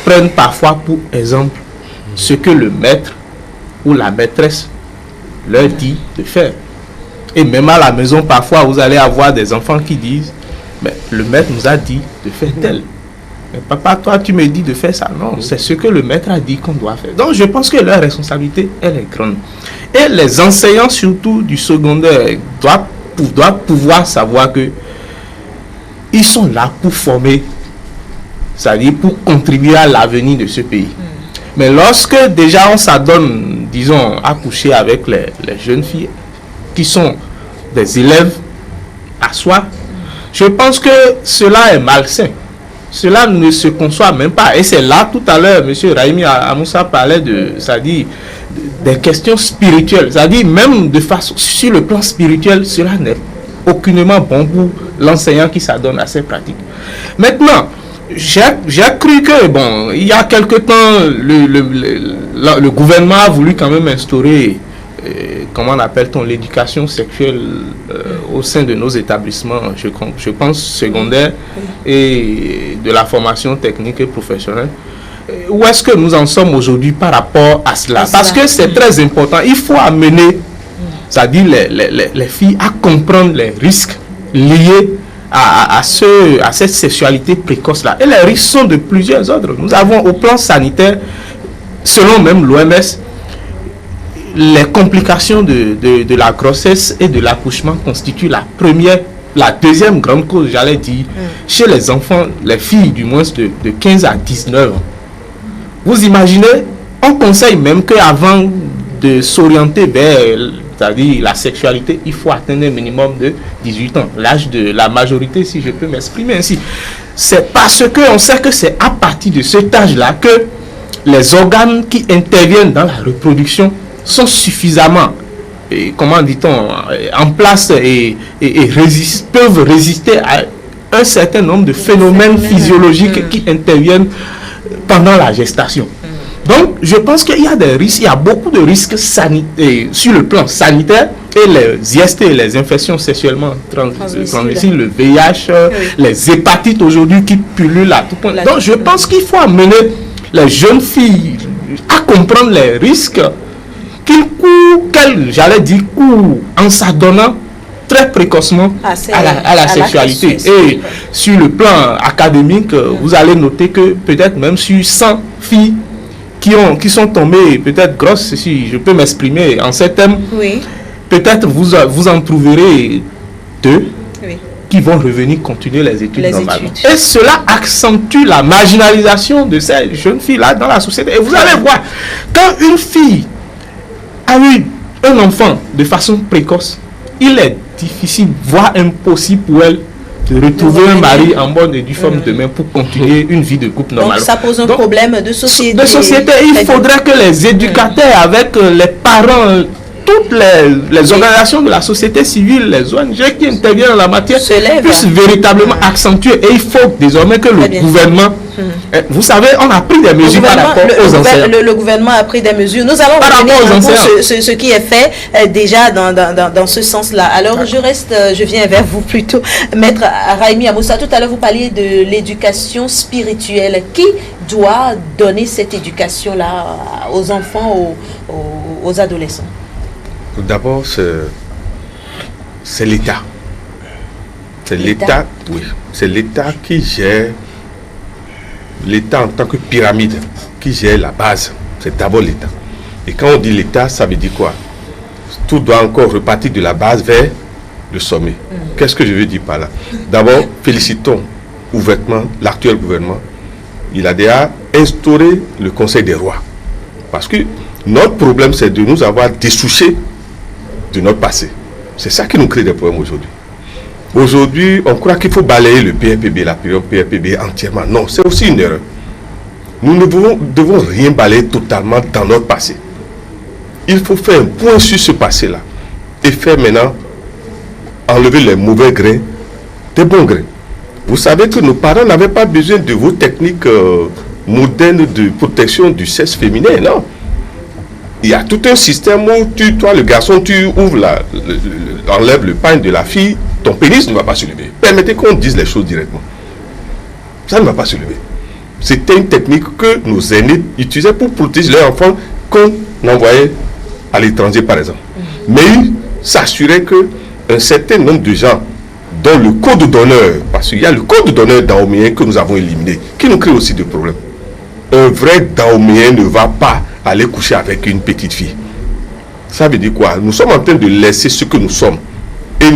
prennent parfois pour exemple ce que le maître ou la maîtresse leur dit de faire. Et même à la maison, parfois, vous allez avoir des enfants qui disent, mais le maître nous a dit de faire tel. Mais papa, toi, tu me dis de faire ça. Non, c'est ce que le maître a dit qu'on doit faire. Donc, je pense que leur responsabilité, elle est grande. Et les enseignants, surtout du secondaire, doivent pouvoir savoir que ils sont là pour former, c'est-à-dire pour contribuer à l'avenir de ce pays. Mais lorsque déjà on s'adonne, disons, à coucher avec les jeunes filles qui sont des élèves à soi, je pense que cela est malsain. Cela ne se conçoit même pas. Et c'est là, tout à l'heure, M. Raimi Amoussa parlait c'est-à-dire des questions spirituelles. C'est-à-dire, même de façon, sur le plan spirituel, cela n'est aucunement bon pour l'enseignant qui s'adonne à ces pratiques. Maintenant, j'ai cru que, bon, il y a quelque temps, le gouvernement a voulu quand même instaurer, comment on appelle-t-on, l'éducation sexuelle au sein de nos établissements, je pense, secondaires et de la formation technique et professionnelle. Où est-ce que nous en sommes aujourd'hui par rapport à cela? Parce que c'est très important. Il faut amener, c'est-à-dire les filles à comprendre les risques liés à cette sexualité précoce-là. Et les risques sont de plusieurs ordres. Nous avons au plan sanitaire, selon même l'OMS, les complications de la grossesse et de l'accouchement constituent la deuxième grande cause, j'allais dire, chez les enfants, les filles du moins de 15 à 19 ans. Vous imaginez, on conseille même qu'avant de s'orienter vers, c'est-à-dire la sexualité, il faut atteindre un minimum de 18 ans, l'âge de la majorité, si je peux m'exprimer ainsi. C'est parce qu'on sait que c'est à partir de cet âge-là que les organes qui interviennent dans la reproduction sont suffisamment, comment dit-on, en place et peuvent résister à un certain nombre de phénomènes physiologiques qui interviennent pendant la gestation. Donc, je pense qu'il y a des risques, il y a beaucoup de risques sanitaires sur le plan sanitaire, et les IST, les infections sexuellement transmissibles, le VIH, les hépatites aujourd'hui qui pullulent à tout point. Donc, je pense qu'il faut amener les jeunes filles à comprendre les risques qu'ils courent en s'adonnant très précocement à la sexualité. Et sur le plan académique, vous allez noter que peut-être même sur 100 filles qui sont tombées peut-être grosses, si je peux m'exprimer en ces termes, peut-être vous en trouverez 2 qui vont revenir continuer les études normalement. Et cela accentue la marginalisation de ces jeunes filles-là dans la société. Et vous allez voir, quand une fille a eu un enfant de façon précoce, il est difficile, voire impossible pour elle de retrouver un mari en bonne et due forme demain pour continuer une vie de couple normale. Donc ça pose un problème de société. Il faudrait que les éducateurs, avec les parents, toutes les organisations de la société civile, les ONG qui interviennent dans la matière, puissent véritablement accentuer. Et il faut désormais que le gouvernement, vous savez, on a pris des mesures par rapport aux enseignants. Le gouvernement a pris des mesures. Nous allons revenir pour ce qui est fait déjà dans ce sens-là. Alors je viens vers vous plutôt, Maître Raimi Amoussa. Tout à l'heure, vous parliez de l'éducation spirituelle. Qui doit donner cette éducation-là aux enfants, aux adolescents? D'abord, c'est l'État. C'est l'État, oui. C'est l'État qui gère, l'État en tant que pyramide, qui gère la base. C'est d'abord l'État. Et quand on dit l'État, ça veut dire quoi? Tout doit encore repartir de la base vers le sommet. Qu'est-ce que je veux dire par là? D'abord, félicitons ouvertement l'actuel gouvernement. Il a déjà instauré le Conseil des rois. Parce que notre problème, c'est de nous avoir dessouchés de notre passé. C'est ça qui nous crée des problèmes aujourd'hui. Aujourd'hui, on croit qu'il faut balayer le PRPB, la période PRPB entièrement. Non, c'est aussi une erreur. Nous ne devons rien balayer totalement dans notre passé. Il faut faire un point sur ce passé-là et faire maintenant enlever les mauvais grains des bons grains. Vous savez que nos parents n'avaient pas besoin de vos techniques modernes de protection du sexe féminin, non. Il y a tout un système où toi, le garçon, tu ouvres enlèves le pain de la fille, ton pénis ne va pas se lever. Permettez qu'on dise les choses directement. Ça ne va pas se lever. C'était une technique que nos aînés utilisaient pour protéger leurs enfants qu'on envoyait à l'étranger, par exemple. Mais ils s'assuraient qu'un certain nombre de gens, dont le code d'honneur, parce qu'il y a le code d'honneur dahoméen que nous avons éliminé, qui nous crée aussi des problèmes. Un vrai dahoméen ne va pas aller coucher avec une petite fille. Ça veut dire quoi? Nous sommes en train de laisser ce que nous sommes. Et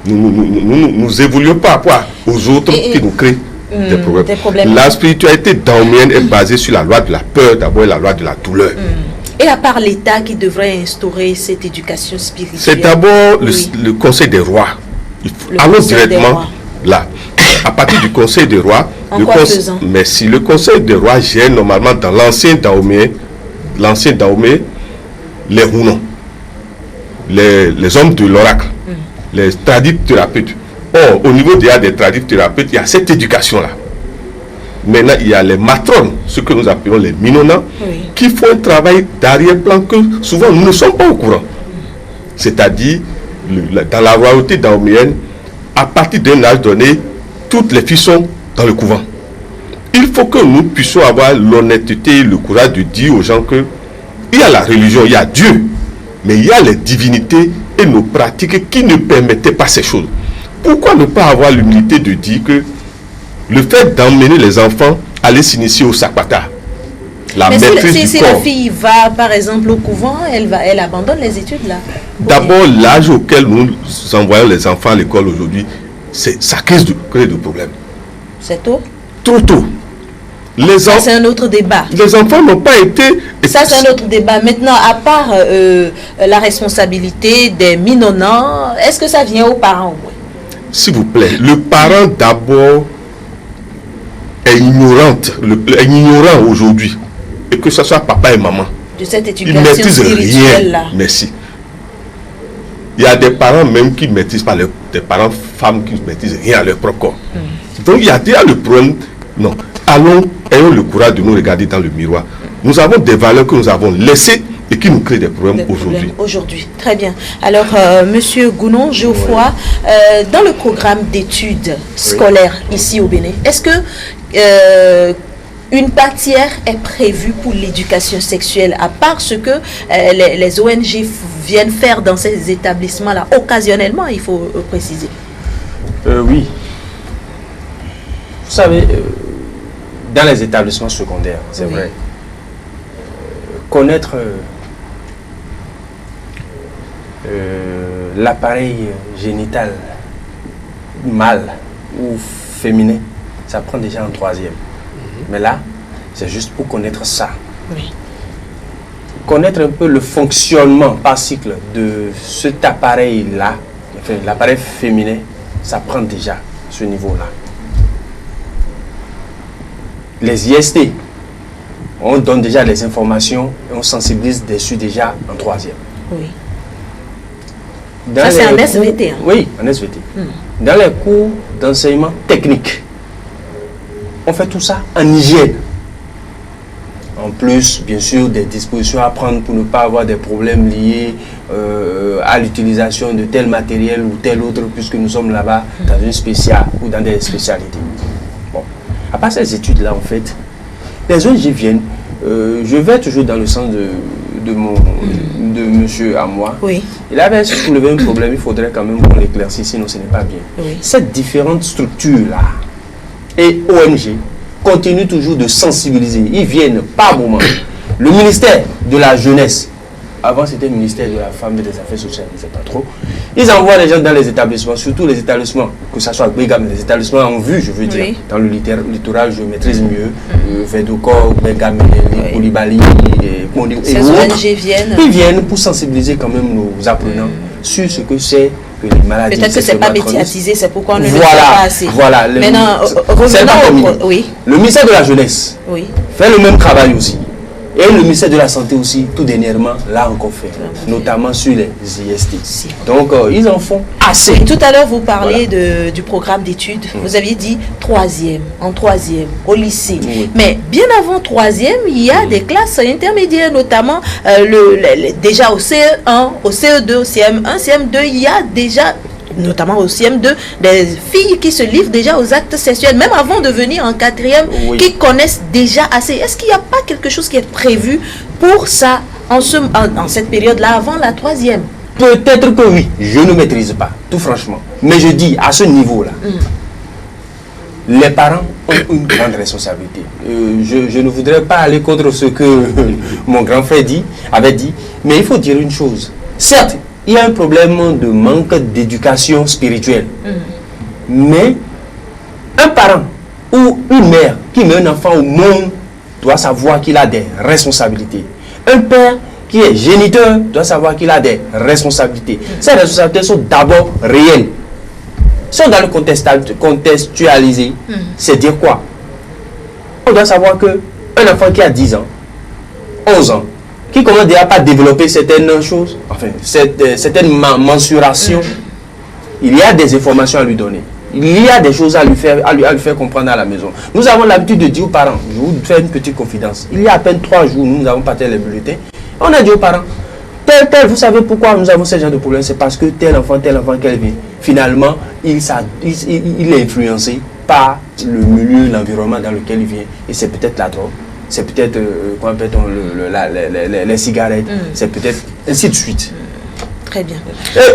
nous évoluons par rapport aux autres qui nous créent des problèmes. La spiritualité dahoméenne est basée sur la loi de la peur, d'abord, et la loi de la douleur. Et à part l'État qui devrait instaurer cette éducation spirituelle? C'est d'abord le Conseil des rois. Allons directement là. À partir du Conseil des rois, merci. Le Conseil des rois gère normalement dans l'ancien Dahomey, les Hounons, les hommes de l'oracle, les tradithérapeutes. Or, au niveau des tradithérapeutes, il y a cette éducation-là. Maintenant, il y a les matrones, ce que nous appelons les minonans, qui font un travail d'arrière-plan que souvent nous ne sommes pas au courant. C'est-à-dire, dans la royauté dahoméenne, à partir d'un âge donné, toutes les filles sont dans le couvent. Il faut que nous puissions avoir l'honnêteté et le courage de dire aux gens que il y a la religion, il y a Dieu, mais il y a les divinités et nos pratiques qui ne permettaient pas ces choses. Pourquoi ne pas avoir l'humilité de dire que le fait d'emmener les enfants aller s'initier au Sakpata, la Mais maîtrise si du corps. la fille va, par exemple, au couvent, elle abandonne les études là. D'abord, l'âge auquel nous envoyons les enfants à l'école aujourd'hui, ça crée de problèmes. C'est tôt. Trop tôt. Ça, c'est un autre débat. Les enfants n'ont pas été... Ça, c'est un autre débat. Maintenant, à part la responsabilité des minonnants, est-ce que ça vient aux parents? S'il vous plaît, le parent d'abord est ignorant aujourd'hui. Et que ce soit papa et maman. De cette Ils éducation ne maîtrisent spirituelle rien. là. Merci. Il y a des parents même qui ne maîtrisent pas, des parents femmes qui ne maîtrisent rien à leur propre corps. Donc il y a déjà le problème. Non. Ayons le courage de nous regarder dans le miroir. Nous avons des valeurs que nous avons laissées et qui nous créent des problèmes aujourd'hui. Aujourd'hui, très bien. Alors, Monsieur Gounon Geoffroy, dans le programme d'études scolaires ici au Bénin, est-ce que une matière est prévue pour l'éducation sexuelle, à part ce que les ONG viennent faire dans ces établissements-là, occasionnellement, il faut préciser? Oui. Vous savez, dans les établissements secondaires, c'est vrai, connaître l'appareil génital mâle ou féminin, ça prend déjà en 3e. Mais là, c'est juste pour connaître ça. Oui. Connaître un peu le fonctionnement par cycle de cet appareil-là, enfin, l'appareil féminin, ça prend déjà ce niveau-là. Les IST, on donne déjà les informations et on sensibilise dessus déjà en 3e. Oui. Ça, c'est en SVT. Hein? Oui, en SVT. Dans les cours d'enseignement technique, on fait tout ça en hygiène. En plus, bien sûr, des dispositions à prendre pour ne pas avoir des problèmes liés à l'utilisation de tel matériel ou tel autre, puisque nous sommes là-bas dans une spéciale ou dans des spécialités. Bon. À part ces études-là, en fait, les ONG viennent. Je vais toujours dans le sens de monsieur à moi. Oui. Il avait soulevé un problème, il faudrait quand même qu'on l'éclaircisse, sinon ce n'est pas bien. Oui. Ces différentes structures-là et ONG continuent toujours de sensibiliser. Ils viennent par moment. Le ministère de la Jeunesse, avant c'était le ministère de la Femme et des Affaires sociales, je ne sais pas trop. Ils envoient les gens dans les établissements, surtout les établissements, que ce soit Begam, les établissements en vue, je veux dire. Dans le littoral, je maîtrise mieux. Vedokor, Begam, Koulibaly, ces ONG viennent. Ils viennent pour sensibiliser quand même nos apprenants sur ce que c'est que les maladies. Peut-être que ce n'est pas médiatisé, c'est pourquoi on ne le fait voilà, pas assez. Voilà. Maintenant, revenons au... Oui. Le ministère de la Jeunesse fait le même travail aussi. Et le ministère de la Santé aussi, tout dernièrement, l'a encore fait, notamment sur les IST. Donc, ils en font assez. Tout à l'heure, vous parliez du programme d'études. Vous aviez dit 3e, en 3e, au lycée. Mais bien avant 3e, il y a des classes intermédiaires, notamment déjà au CE1, au CE2, au CM1, CM2, il y a déjà... notamment au CM2, des filles qui se livrent déjà aux actes sexuels, même avant de venir en 4e, qui connaissent déjà assez. Est-ce qu'il n'y a pas quelque chose qui est prévu pour ça en cette période-là, avant la 3e? Peut-être que oui, je ne maîtrise pas, tout franchement. Mais je dis, à ce niveau-là, les parents ont une grande responsabilité. Je ne voudrais pas aller contre ce que mon grand frère avait dit, mais il faut dire une chose. Certes, il y a un problème de manque d'éducation spirituelle. Mais un parent ou une mère qui met un enfant au monde doit savoir qu'il a des responsabilités. Un père qui est géniteur doit savoir qu'il a des responsabilités. Ces responsabilités sont d'abord réelles. Si on doit le contextualiser, c'est dire quoi? On doit savoir qu'un enfant qui a 10 ans, 11 ans, qui commence déjà pas à développer certaines choses, enfin, certaines mensurations, il y a des informations à lui donner. Il y a des choses à lui faire comprendre à la maison. Nous avons l'habitude de dire aux parents, je vous fais une petite confidence. Il y a à peine 3 jours, nous avons partagé les bulletins. On a dit aux parents, tel, vous savez pourquoi nous avons ce genre de problème? C'est parce que tel enfant qu'elle vient. Finalement, il est influencé par le milieu, l'environnement dans lequel il vient. Et c'est peut-être la drogue. C'est peut-être, comment appelle-t-on, les cigarettes, c'est peut-être ainsi de suite. Très bien.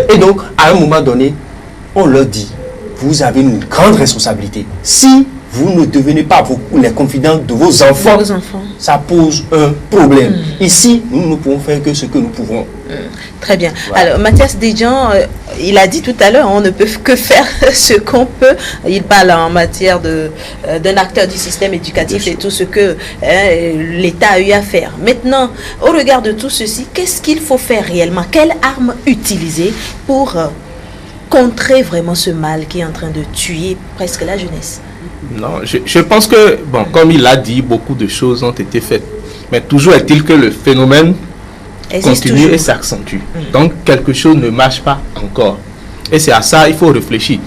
Et donc, à un moment donné, on leur dit, vous avez une grande responsabilité. Si vous ne devenez pas les confidents de vos enfants, ça pose un problème. Ici, nous ne pouvons faire que ce que nous pouvons. Très bien. Voilà. Alors, Mathias Desdian, il a dit tout à l'heure, on ne peut que faire ce qu'on peut. Il parle en matière d'un acteur du système éducatif et tout ce que l'État a eu à faire. Maintenant, au regard de tout ceci, qu'est-ce qu'il faut faire réellement? Quelle arme utiliser pour contrer vraiment ce mal qui est en train de tuer presque la jeunesse? Non, je pense que, bon, comme il l'a dit, beaucoup de choses ont été faites. Mais toujours est-il que le phénomène continue et s'accentue. Donc, quelque chose ne marche pas encore. Et c'est à ça qu'il faut réfléchir.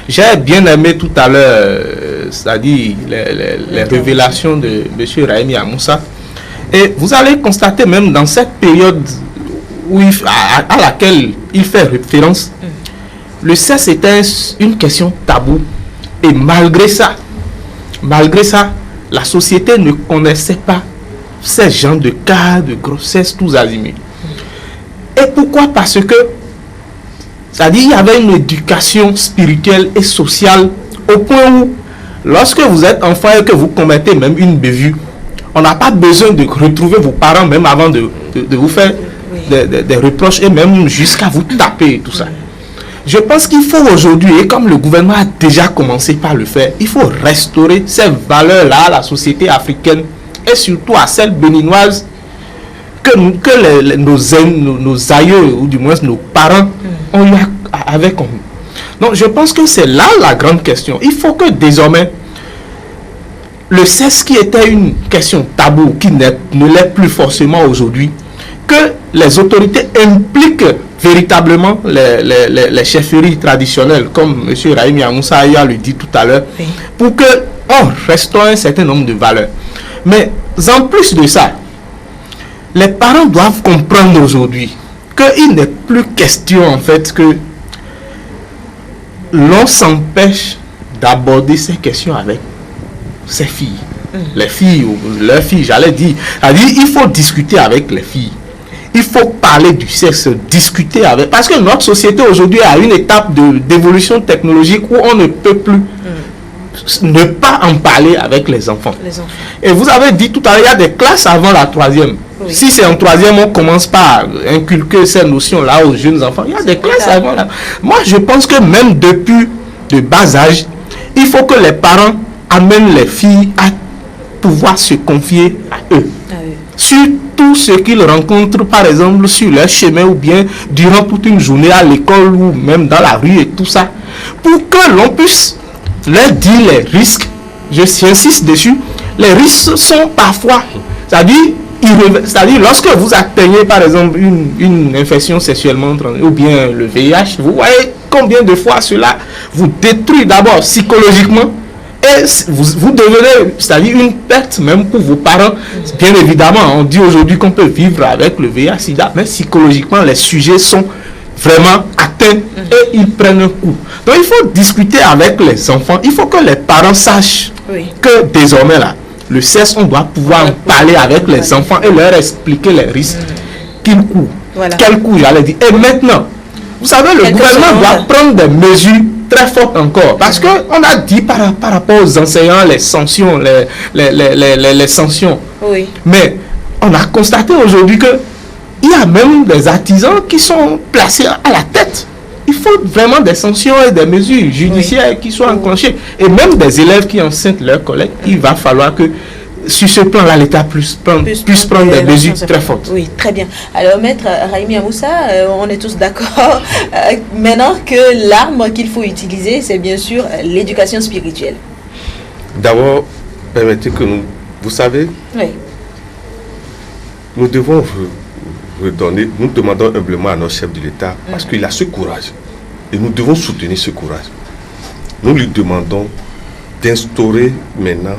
J'ai bien aimé tout à l'heure, c'est-à-dire les révélations de M. Rahimi Amoussa. Et vous allez constater même dans cette période où à laquelle il fait référence, le sexe était une question taboue. Et malgré ça, la société ne connaissait pas ces genres de cas de grossesse tous azimuts. Et pourquoi? Parce que, c'est-à-dire, il y avait une éducation spirituelle et sociale au point où, lorsque vous êtes enfant et que vous commettez même une bévue, on n'a pas besoin de retrouver vos parents même avant de vous faire des reproches et même jusqu'à vous taper et tout ça. Je pense qu'il faut aujourd'hui, et comme le gouvernement a déjà commencé par le faire, il faut restaurer ces valeurs-là à la société africaine et surtout à celle béninoise que nos aïeux, ou du moins nos parents, ont eu avec nous. Donc je pense que c'est là la grande question. Il faut que désormais, le sexe qui était une question taboue, qui ne l'est plus forcément aujourd'hui, que les autorités impliquent véritablement les chefferies traditionnelles, comme M. Rahimi Amoussa a le dit tout à l'heure, pour qu'on restaure un certain nombre de valeurs. Mais en plus de ça, les parents doivent comprendre aujourd'hui qu'il n'est plus question en fait que l'on s'empêche d'aborder ces questions avec ses filles. Les filles, ou leurs filles, j'allais dire. Il faut discuter avec les filles. Il faut parler du sexe, discuter avec... Parce que notre société aujourd'hui a une étape d'évolution technologique où on ne peut plus ne pas en parler avec les enfants. Et vous avez dit tout à l'heure, il y a des classes avant la troisième. Oui. Si c'est en troisième, on commence par inculquer ces notions-là aux jeunes enfants. Il y a des classes avant là. Moi, je pense que même depuis de bas âge, il faut que les parents amènent les filles à pouvoir se confier à eux. Sur tout ce qu'ils rencontrent, par exemple, sur leur chemin ou bien durant toute une journée à l'école ou même dans la rue et tout ça, pour que l'on puisse leur dire les risques. J'insiste dessus, les risques sont parfois, c'est-à-dire lorsque vous atteignez par exemple une infection sexuellement transmissible ou bien le VIH, vous voyez combien de fois cela vous détruit d'abord psychologiquement. Et vous devenez, c'est-à-dire une perte même pour vos parents. Bien évidemment, on dit aujourd'hui qu'on peut vivre avec le VIH-Sida, mais psychologiquement, les sujets sont vraiment atteints et ils prennent un coup. Donc, il faut discuter avec les enfants. Il faut que les parents sachent que désormais, là, le sexe, on doit pouvoir en parler avec les enfants et leur expliquer les risques qu'ils courent. Voilà. Quel coup, j'allais dire. Et maintenant, vous savez, le gouvernement doit prendre des mesures très forte encore, parce que on a dit par rapport aux enseignants les sanctions, les sanctions. Oui. Mais on a constaté aujourd'hui que il y a même des artisans qui sont placés à la tête. Il faut vraiment des sanctions et des mesures judiciaires qui soient enclenchées. Et même des élèves qui enseignent leurs collègues, il va falloir que sur ce plan-là, l'État puisse prendre des mesures très fortes. Oui, très bien. Alors, Maître Rahimi Amoussa, on est tous d'accord maintenant que l'arme qu'il faut utiliser, c'est bien sûr l'éducation spirituelle. D'abord, permettez que vous savez, nous devons redonner, nous demandons humblement à notre chef de l'État, parce qu'il a ce courage, et nous devons soutenir ce courage. Nous lui demandons d'instaurer maintenant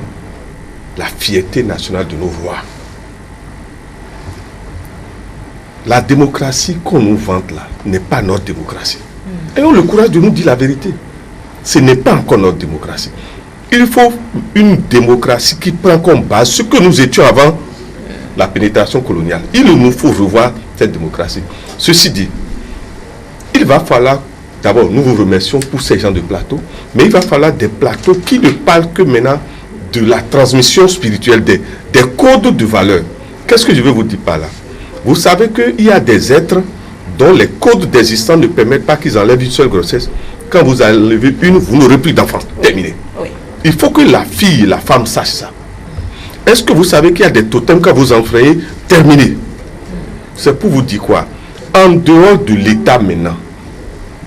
la fierté nationale de nos voix. La démocratie qu'on nous vante là n'est pas notre démocratie. Ayons le courage de nous dire la vérité. Ce n'est pas encore notre démocratie. Il faut une démocratie qui prend comme base ce que nous étions avant la pénétration coloniale. Il nous faut revoir cette démocratie. Ceci dit, il va falloir, d'abord, nous vous remercions pour ces gens de plateaux, mais il va falloir des plateaux qui ne parlent que maintenant de la transmission spirituelle, des codes de valeur. Qu'est-ce que je veux vous dire par là? Vous savez qu'il y a des êtres dont les codes d'existence ne permettent pas qu'ils enlèvent une seule grossesse. Quand vous enlevez une, vous n'aurez plus d'enfants. Terminé. Oui. Il faut que la fille et la femme sachent ça. Est-ce que vous savez qu'il y a des totems quand vous enfreiez? Terminé. C'est pour vous dire quoi? En dehors de l'État maintenant,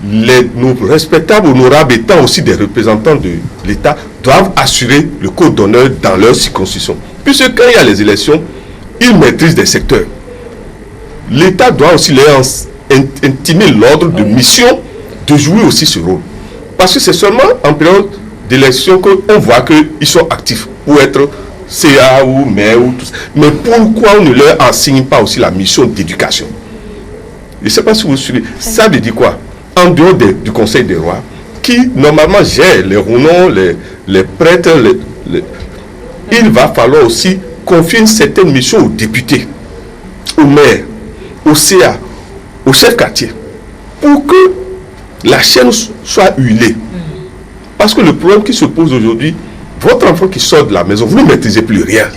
nos respectables honorables étant aussi des représentants de l'État doivent assurer le code d'honneur dans leur circonscription. Puisque quand il y a les élections, ils maîtrisent des secteurs. L'État doit aussi leur intimer l'ordre de mission de jouer aussi ce rôle. Parce que c'est seulement en période d'élection qu'on voit qu'ils sont actifs pour être CA ou maire ou tout ça. Mais pourquoi on ne leur enseigne pas aussi la mission d'éducation? Je ne sais pas si vous suivez. Ça veut dire quoi? En dehors du Conseil des rois, qui normalement gère les rounons, les prêtres, il va falloir aussi confier une certaine mission aux députés, aux maires, aux CA, aux chefs quartiers, pour que la chaîne soit huilée. Parce que le problème qui se pose aujourd'hui, votre enfant qui sort de la maison, vous ne maîtrisez plus rien.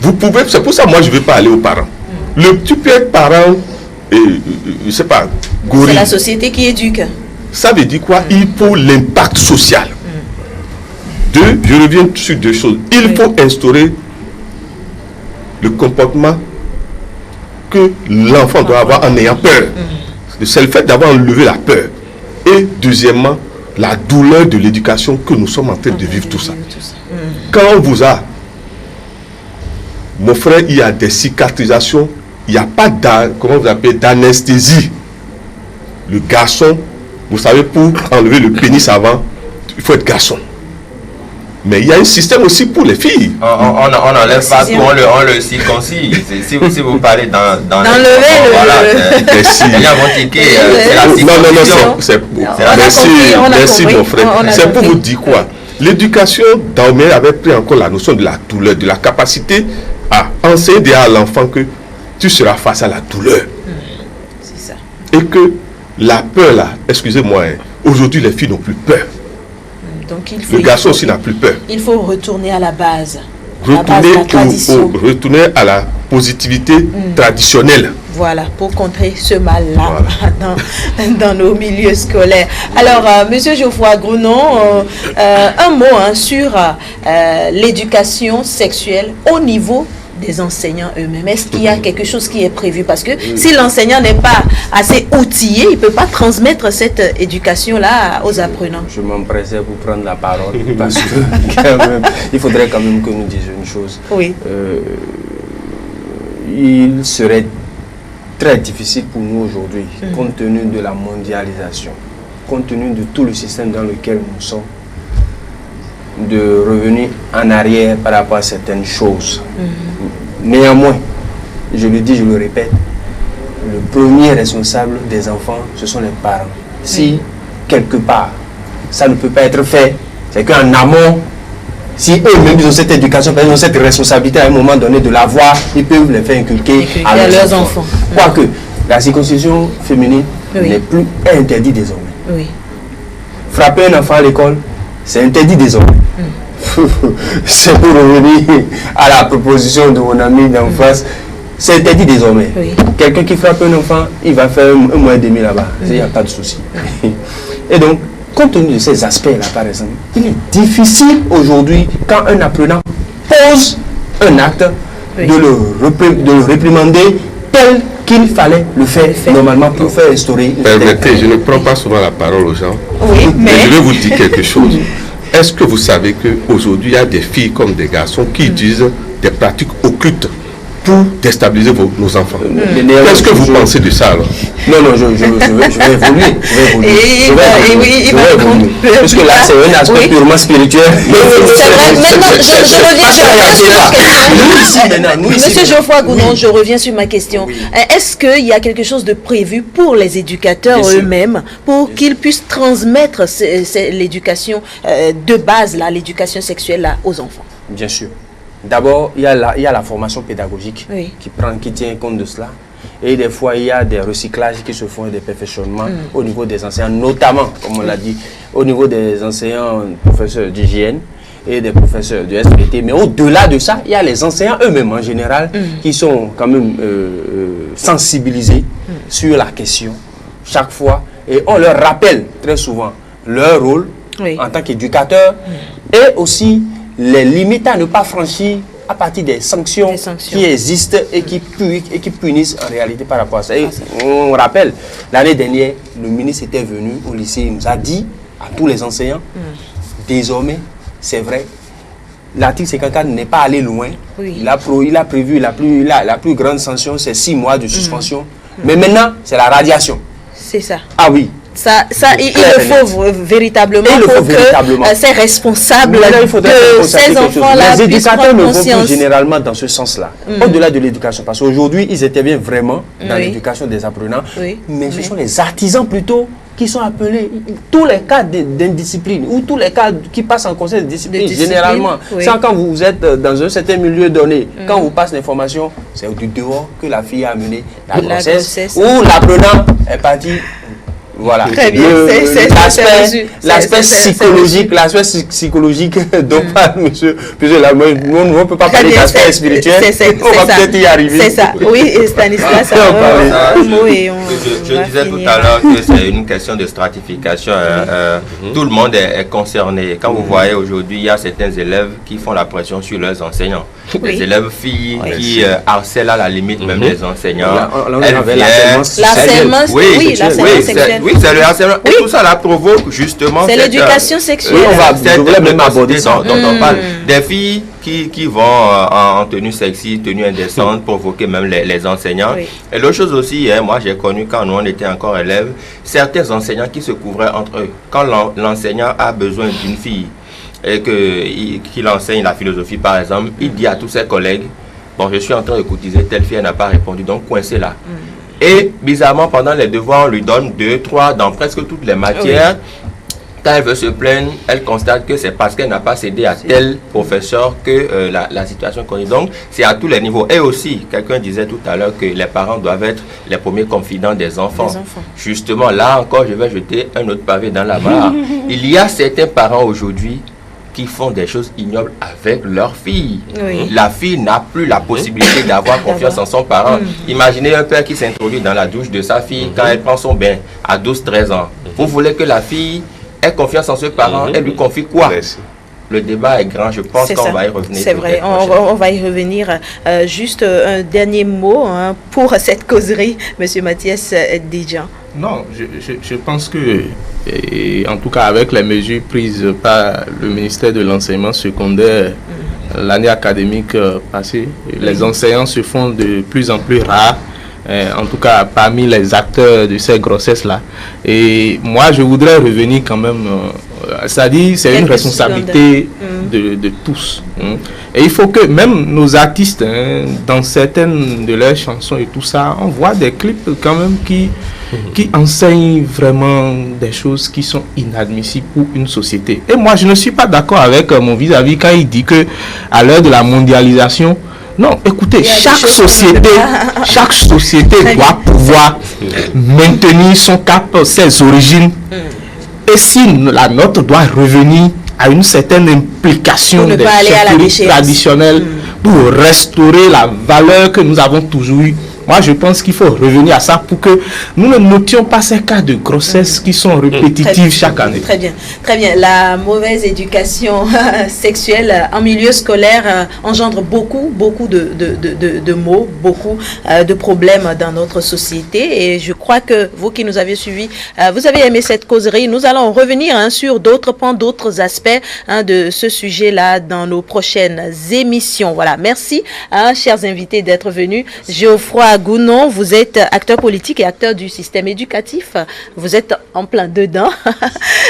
Vous pouvez, c'est pour ça moi je ne vais pas aller aux parents. Tu peux être parent, je ne sais pas, gorille. C'est la société qui éduque. Ça veut dire quoi? Il faut l'impact social. Je reviens sur deux choses. Il faut instaurer le comportement que l'enfant doit avoir en ayant peur. C'est le fait d'avoir enlevé la peur. Et deuxièmement, la douleur de l'éducation que nous sommes en train de vivre tout ça. Quand on vous a, mon frère, il y a des cicatrisations, il n'y a pas d'anesthésie. Le garçon, vous savez, pour enlever le pénis avant, il faut être garçon. Mais il y a un système aussi pour les filles. On n'enlève pas tout, on le circoncise. Si vous parlez dans le voilà, c'est merci mon frère. C'est pour vous dire quoi? L'éducation Dahomey avait pris encore la notion de la douleur, de la capacité à enseigner à l'enfant que tu seras face à la douleur. C'est ça. Et que la peur là, excusez-moi, aujourd'hui les filles n'ont plus peur. Donc le garçon aussi n'a plus peur. Il faut retourner à la base. Retourner à la positivité traditionnelle. Voilà, pour contrer ce mal-là dans nos milieux scolaires. Alors, Monsieur Geoffroy Grounon, un mot sur l'éducation sexuelle au niveau des enseignants eux-mêmes. Est-ce qu'il y a quelque chose qui est prévu? Parce que si l'enseignant n'est pas assez outillé, il ne peut pas transmettre cette éducation-là aux apprenants. Je m'empressais pour prendre la parole parce que quand même, il faudrait quand même que nous disions une chose. Oui. Il serait très difficile pour nous aujourd'hui, compte tenu de la mondialisation, compte tenu de tout le système dans lequel nous sommes, de revenir en arrière par rapport à certaines choses. Néanmoins, je le dis, je le répète, le premier responsable des enfants, ce sont les parents. Si, quelque part, ça ne peut pas être fait, c'est qu'en amont, si eux-mêmes ils ont cette éducation, ils ont cette responsabilité à un moment donné de l'avoir, ils peuvent les faire inculquer à leurs enfants. Quoique, la circoncision féminine n'est plus interdite désormais. Oui. Frapper un enfant à l'école, c'est interdit désormais. C'est pour revenir à la proposition de mon ami d'en face, c'est interdit désormais. Oui. Quelqu'un qui frappe un enfant, il va faire un mois et demi là-bas. Il n'y a pas de souci. Et donc, compte tenu de ces aspects-là, par exemple, il est difficile aujourd'hui, quand un apprenant pose un acte, de le réprimander tel qu'il fallait le faire normalement pour faire instaurer. Permettez, je ne prends pas souvent la parole aux gens, mais je vais vous dire quelque chose. Est-ce que vous savez qu'aujourd'hui, il y a des filles comme des garçons qui utilisent des pratiques occultes pour déstabiliser nos enfants? Qu'est-ce que vous pensez de ça alors? Non, je vais évoluer. Parce que là, c'est un aspect purement spirituel. C'est vrai. Maintenant, Monsieur Geoffroy Gounon, je reviens sur ma question. Est-ce qu'il y a quelque chose de prévu pour les éducateurs eux-mêmes pour qu'ils puissent transmettre l'éducation de base, l'éducation sexuelle aux enfants? Bien sûr. D'abord, il y a la formation pédagogique qui tient compte de cela. Et des fois, il y a des recyclages qui se font et des perfectionnements au niveau des enseignants, notamment, comme on l'a dit, au niveau des enseignants, professeurs d'hygiène et des professeurs de SPT. Mais au-delà de ça, il y a les enseignants eux-mêmes en général qui sont quand même sensibilisés sur la question chaque fois. Et on leur rappelle très souvent leur rôle en tant qu'éducateur et aussi les limites à ne pas franchir à partir des sanctions qui existent et qui punissent en réalité par rapport à ça. Et on rappelle, l'année dernière, le ministre était venu au lycée, il nous a dit à tous les enseignants, désormais, c'est vrai, l'article 54 n'est pas allé loin. Il a prévu la plus grande sanction, c'est 6 mois de suspension. Mais maintenant, c'est la radiation. C'est ça. Ah oui. Ça, il le faut véritablement pour que ces responsables de ces enfants-là les puissent éducateurs prendre ne vont conscience. plus généralement dans ce sens-là, au-delà de l'éducation, parce qu'aujourd'hui, ils interviennent vraiment dans l'éducation des apprenants, mais ce sont les artisans plutôt qui sont appelés, tous les cas d'indiscipline, ou tous les cas qui passent en conseil de discipline, généralement, sans quand vous êtes dans un certain milieu donné, quand vous passez l'information, c'est du dehors que la fille a amené la grossesse, ou l'apprenant est parti. Voilà. Très bien. L'aspect psychologique dont parle monsieur on ne peut pas parler d'aspect spirituel. On va peut-être y arriver. C'est ça. Oui, Stanislas, je disais tout à l'heure que c'est une question de stratification. Tout le monde est concerné. Quand vous voyez aujourd'hui, il y a certains élèves qui font la pression sur leurs enseignants. Les élèves filles qui harcèlent à la limite même les enseignants. L'harcèlement sexuel. Oui, c'est le harcèlement. Et tout ça la provoque justement. C'est l'éducation sexuelle. Oui, je voulais même aborder ça. Dont on parle. Des filles qui vont en tenue sexy, tenue indécente, provoquer même les enseignants. Et l'autre chose aussi, moi j'ai connu quand nous on était encore élèves, certains enseignants qui se couvraient entre eux. Quand l'enseignant a besoin d'une fille et qu'il enseigne la philosophie par exemple, il dit à tous ses collègues, bon je suis en train de cotiser, telle fille elle n'a pas répondu, donc coincez là. Et bizarrement, pendant les devoirs, on lui donne 2, 3 dans presque toutes les matières. Quand elle veut se plaindre, elle constate que c'est parce qu'elle n'a pas cédé à tel professeur que la situation connaît. Donc, c'est à tous les niveaux. Et aussi, quelqu'un disait tout à l'heure que les parents doivent être les premiers confidents des enfants. Justement, là encore, je vais jeter un autre pavé dans la mare. Il y a certains parents aujourd'hui qui font des choses ignobles avec leur fille. La fille n'a plus la possibilité d'avoir confiance en son parent. Imaginez un père qui s'introduit dans la douche de sa fille quand elle prend son bain à 12-13 ans. Vous voulez que la fille ait confiance en ce parent, elle lui confie quoi? Le débat est grand, je pense qu'on va y revenir. C'est vrai, on va y revenir. Juste un dernier mot pour cette causerie, Monsieur Mathias Dejan. Non, je pense que, en tout cas avec les mesures prises par le ministère de l'enseignement secondaire, l'année académique passée, les enseignants se font de plus en plus rares, en tout cas parmi les acteurs de ces grossesses-là. Et moi, je voudrais revenir quand même, c'est-à-dire c'est une responsabilité de tous. Et il faut que même nos artistes, dans certaines de leurs chansons et tout ça, on voit des clips quand même qui enseignent vraiment des choses qui sont inadmissibles pour une société. Et moi, je ne suis pas d'accord avec mon vis-à-vis quand il dit que à l'heure de la mondialisation, non, écoutez, chaque société doit pouvoir maintenir son cap, ses origines. Et si la nôtre doit revenir à une certaine implication des chefferies traditionnelles pour restaurer la valeur que nous avons toujours eue. Moi, je pense qu'il faut revenir à ça pour que nous ne notions pas ces cas de grossesse qui sont répétitifs chaque année. Très bien, très bien. La mauvaise éducation sexuelle en milieu scolaire engendre beaucoup de maux, beaucoup de problèmes dans notre société. Et je crois que vous qui nous avez suivis, vous avez aimé cette causerie. Nous allons revenir sur d'autres points, d'autres aspects de ce sujet-là dans nos prochaines émissions. Voilà, merci, chers invités, d'être venus. Geoffroy Gounon, vous êtes acteur politique et acteur du système éducatif. Vous êtes en plein dedans.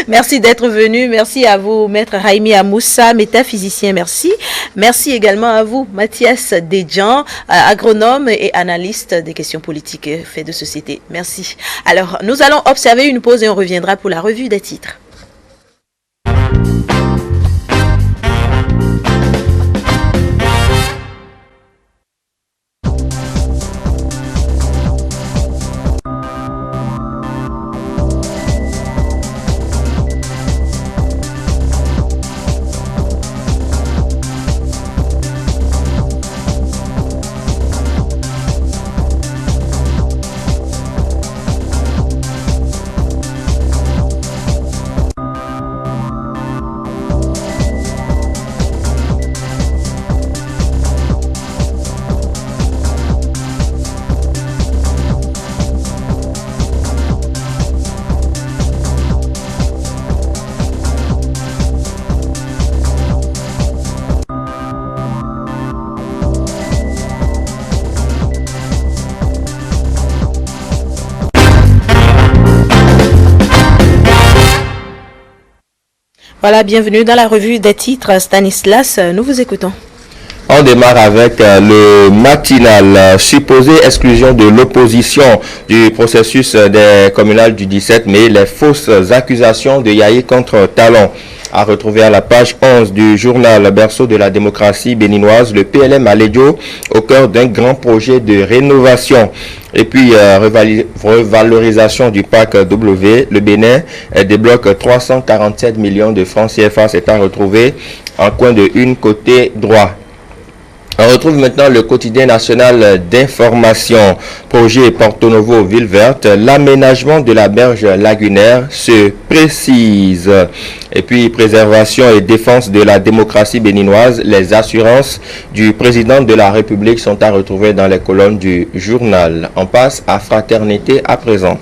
Merci d'être venu. Merci à vous, Maître Raimi Amoussa, métaphysicien. Merci. Merci également à vous, Mathias Dejan, agronome et analyste des questions politiques et faits de société. Merci. Alors, nous allons observer une pause et on reviendra pour la revue des titres. Voilà, bienvenue dans la revue des titres. Stanislas, nous vous écoutons. On démarre avec le matinal. Supposée exclusion de l'opposition du processus des communales du 17 mai, les fausses accusations de Yaye contre Talon. À retrouver à la page 11 du journal Berceau de la démocratie béninoise, le PLM Alédio au cœur d'un grand projet de rénovation. Et puis, revalorisation du parc W, le Bénin débloque 347 millions de francs CFA, c'est à retrouver en coin de une côté droit. On retrouve maintenant le quotidien national d'information. Projet Porto Novo Ville Verte, l'aménagement de la berge lagunaire se précise. Et puis, préservation et défense de la démocratie béninoise, les assurances du président de la République sont à retrouver dans les colonnes du journal. On passe à Fraternité à présent.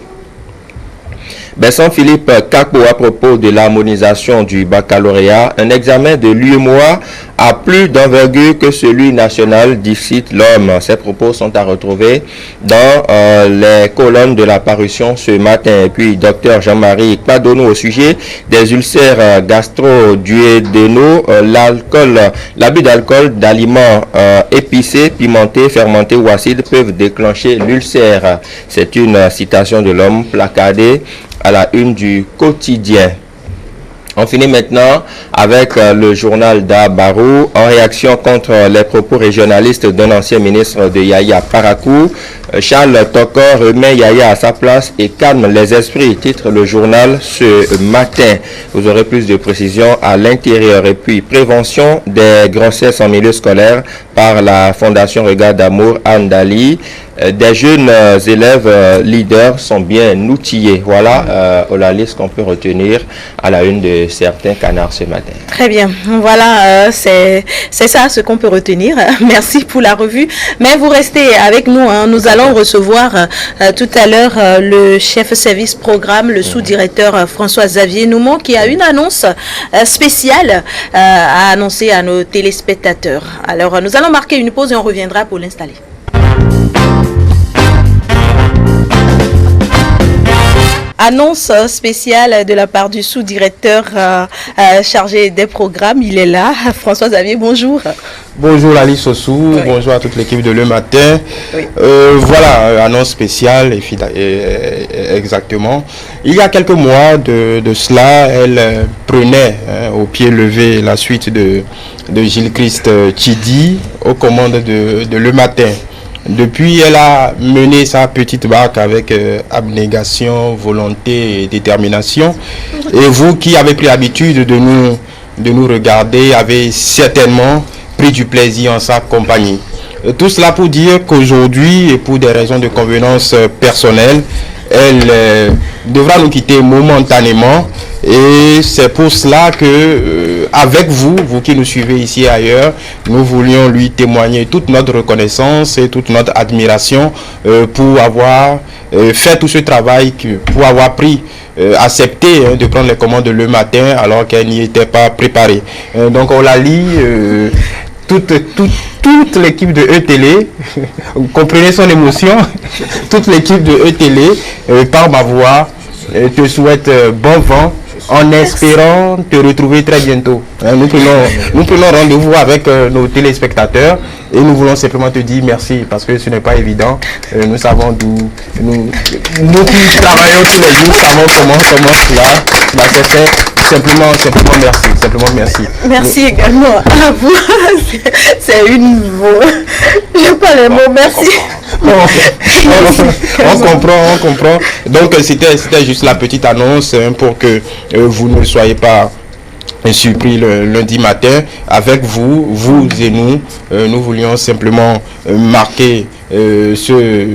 Besson-Philippe Kako à propos de l'harmonisation du baccalauréat, un examen de l'UEMOA a plus d'envergure que celui national, dit l'homme. Ces propos sont à retrouver dans les colonnes de la parution ce matin. Et puis, Dr Jean-Marie Padono au sujet des ulcères gastro-duodénaux, l'abus d'alcool, d'aliments épicés, pimentés, fermentés ou acides peuvent déclencher l'ulcère. C'est une citation de l'homme placardée à la une du quotidien. On finit maintenant avec le journal d'Abarou. En réaction contre les propos régionalistes d'un ancien ministre de Yaya Parakou, Charles Tokor remet Yaya à sa place et calme les esprits, titre le journal ce matin. Vous aurez plus de précisions à l'intérieur. Et puis, prévention des grossesses en milieu scolaire par la Fondation Regard d'Amour Andali. Des jeunes élèves leaders sont bien outillés. Voilà la liste qu'on peut retenir à la une de certains canards ce matin. Très bien. Voilà, c'est ça ce qu'on peut retenir. Merci pour la revue. Mais vous restez avec nous. Hein. Nous allons recevoir tout à l'heure le chef service programme, le sous-directeur François Xavier Noumon, qui a une annonce spéciale à annoncer à nos téléspectateurs. Alors, nous allons marquer une pause et on reviendra pour l'installer. Annonce spéciale de la part du sous-directeur chargé des programmes. Il est là. François Xavier, bonjour. Bonjour Lali Sossou, oui. Bonjour à toute l'équipe de Le Matin. Oui. Voilà, annonce spéciale, exactement. Il y a quelques mois de cela, elle prenait au pied levé la suite de Gilles Christ Chidi aux commandes de Le Matin. Depuis, elle a mené sa petite barque avec abnégation, volonté et détermination. Et vous qui avez pris l'habitude de nous regarder, avez certainement pris du plaisir en sa compagnie. Tout cela pour dire qu'aujourd'hui, et pour des raisons de convenance personnelle, elle devra nous quitter momentanément. Et c'est pour cela que, avec vous qui nous suivez ici et ailleurs, nous voulions lui témoigner toute notre reconnaissance et toute notre admiration pour avoir fait tout ce travail, pour avoir accepté de prendre les commandes le matin alors qu'elle n'y était pas préparée. Donc on la lit. Toute l'équipe de E-Télé, vous comprenez son émotion, toute l'équipe de E-Télé, par ma voix, te souhaite bon vent en espérant te retrouver très bientôt. Nous prenons rendez-vous avec nos téléspectateurs et nous voulons simplement te dire merci parce que ce n'est pas évident. Nous savons d'où nous qui travaillons tous les jours, savons comment cela s'est fait. Simplement merci. Merci également à vous. C'est une mot. Je n'ai pas les mots, merci. On comprend. Donc c'était juste la petite annonce pour que vous ne soyez pas surpris le lundi matin. Avec vous et nous voulions simplement marquer ce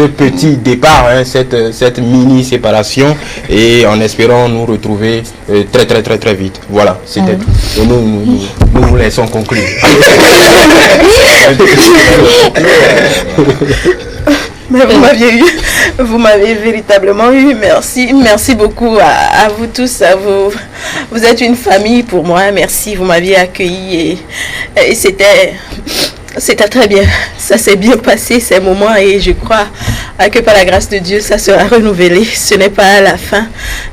petit départ, cette mini séparation, et en espérant nous retrouver très vite. Voilà, c'était tout. Et nous vous laissons conclure. Mais vous m'avez véritablement eu. Merci beaucoup à vous tous. Vous êtes une famille pour moi. Merci, vous m'aviez accueilli et C'était très bien. Ça s'est bien passé ces moments et je crois que par la grâce de Dieu, ça sera renouvelé. Ce n'est pas la fin.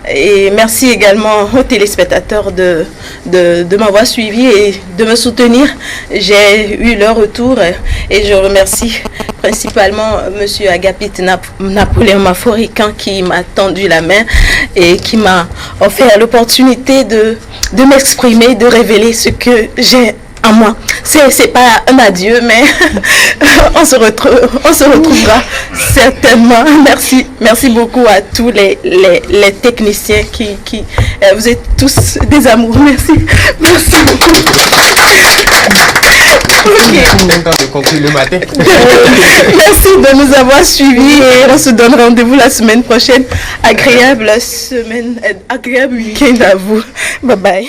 Et merci également aux téléspectateurs de m'avoir suivi et de me soutenir. J'ai eu leur retour et je remercie principalement M. Agapit Napoléon Maforican qui m'a tendu la main et qui m'a offert l'opportunité de m'exprimer, de révéler ce que j'ai en moi. C'est pas un adieu, mais on se retrouvera certainement. Merci beaucoup à tous les techniciens qui vous êtes tous des amours. Merci beaucoup. Temps de conclure le matin. Merci de nous avoir suivis et on se donne rendez-vous la semaine prochaine. Agréable week-end à vous. Bye bye.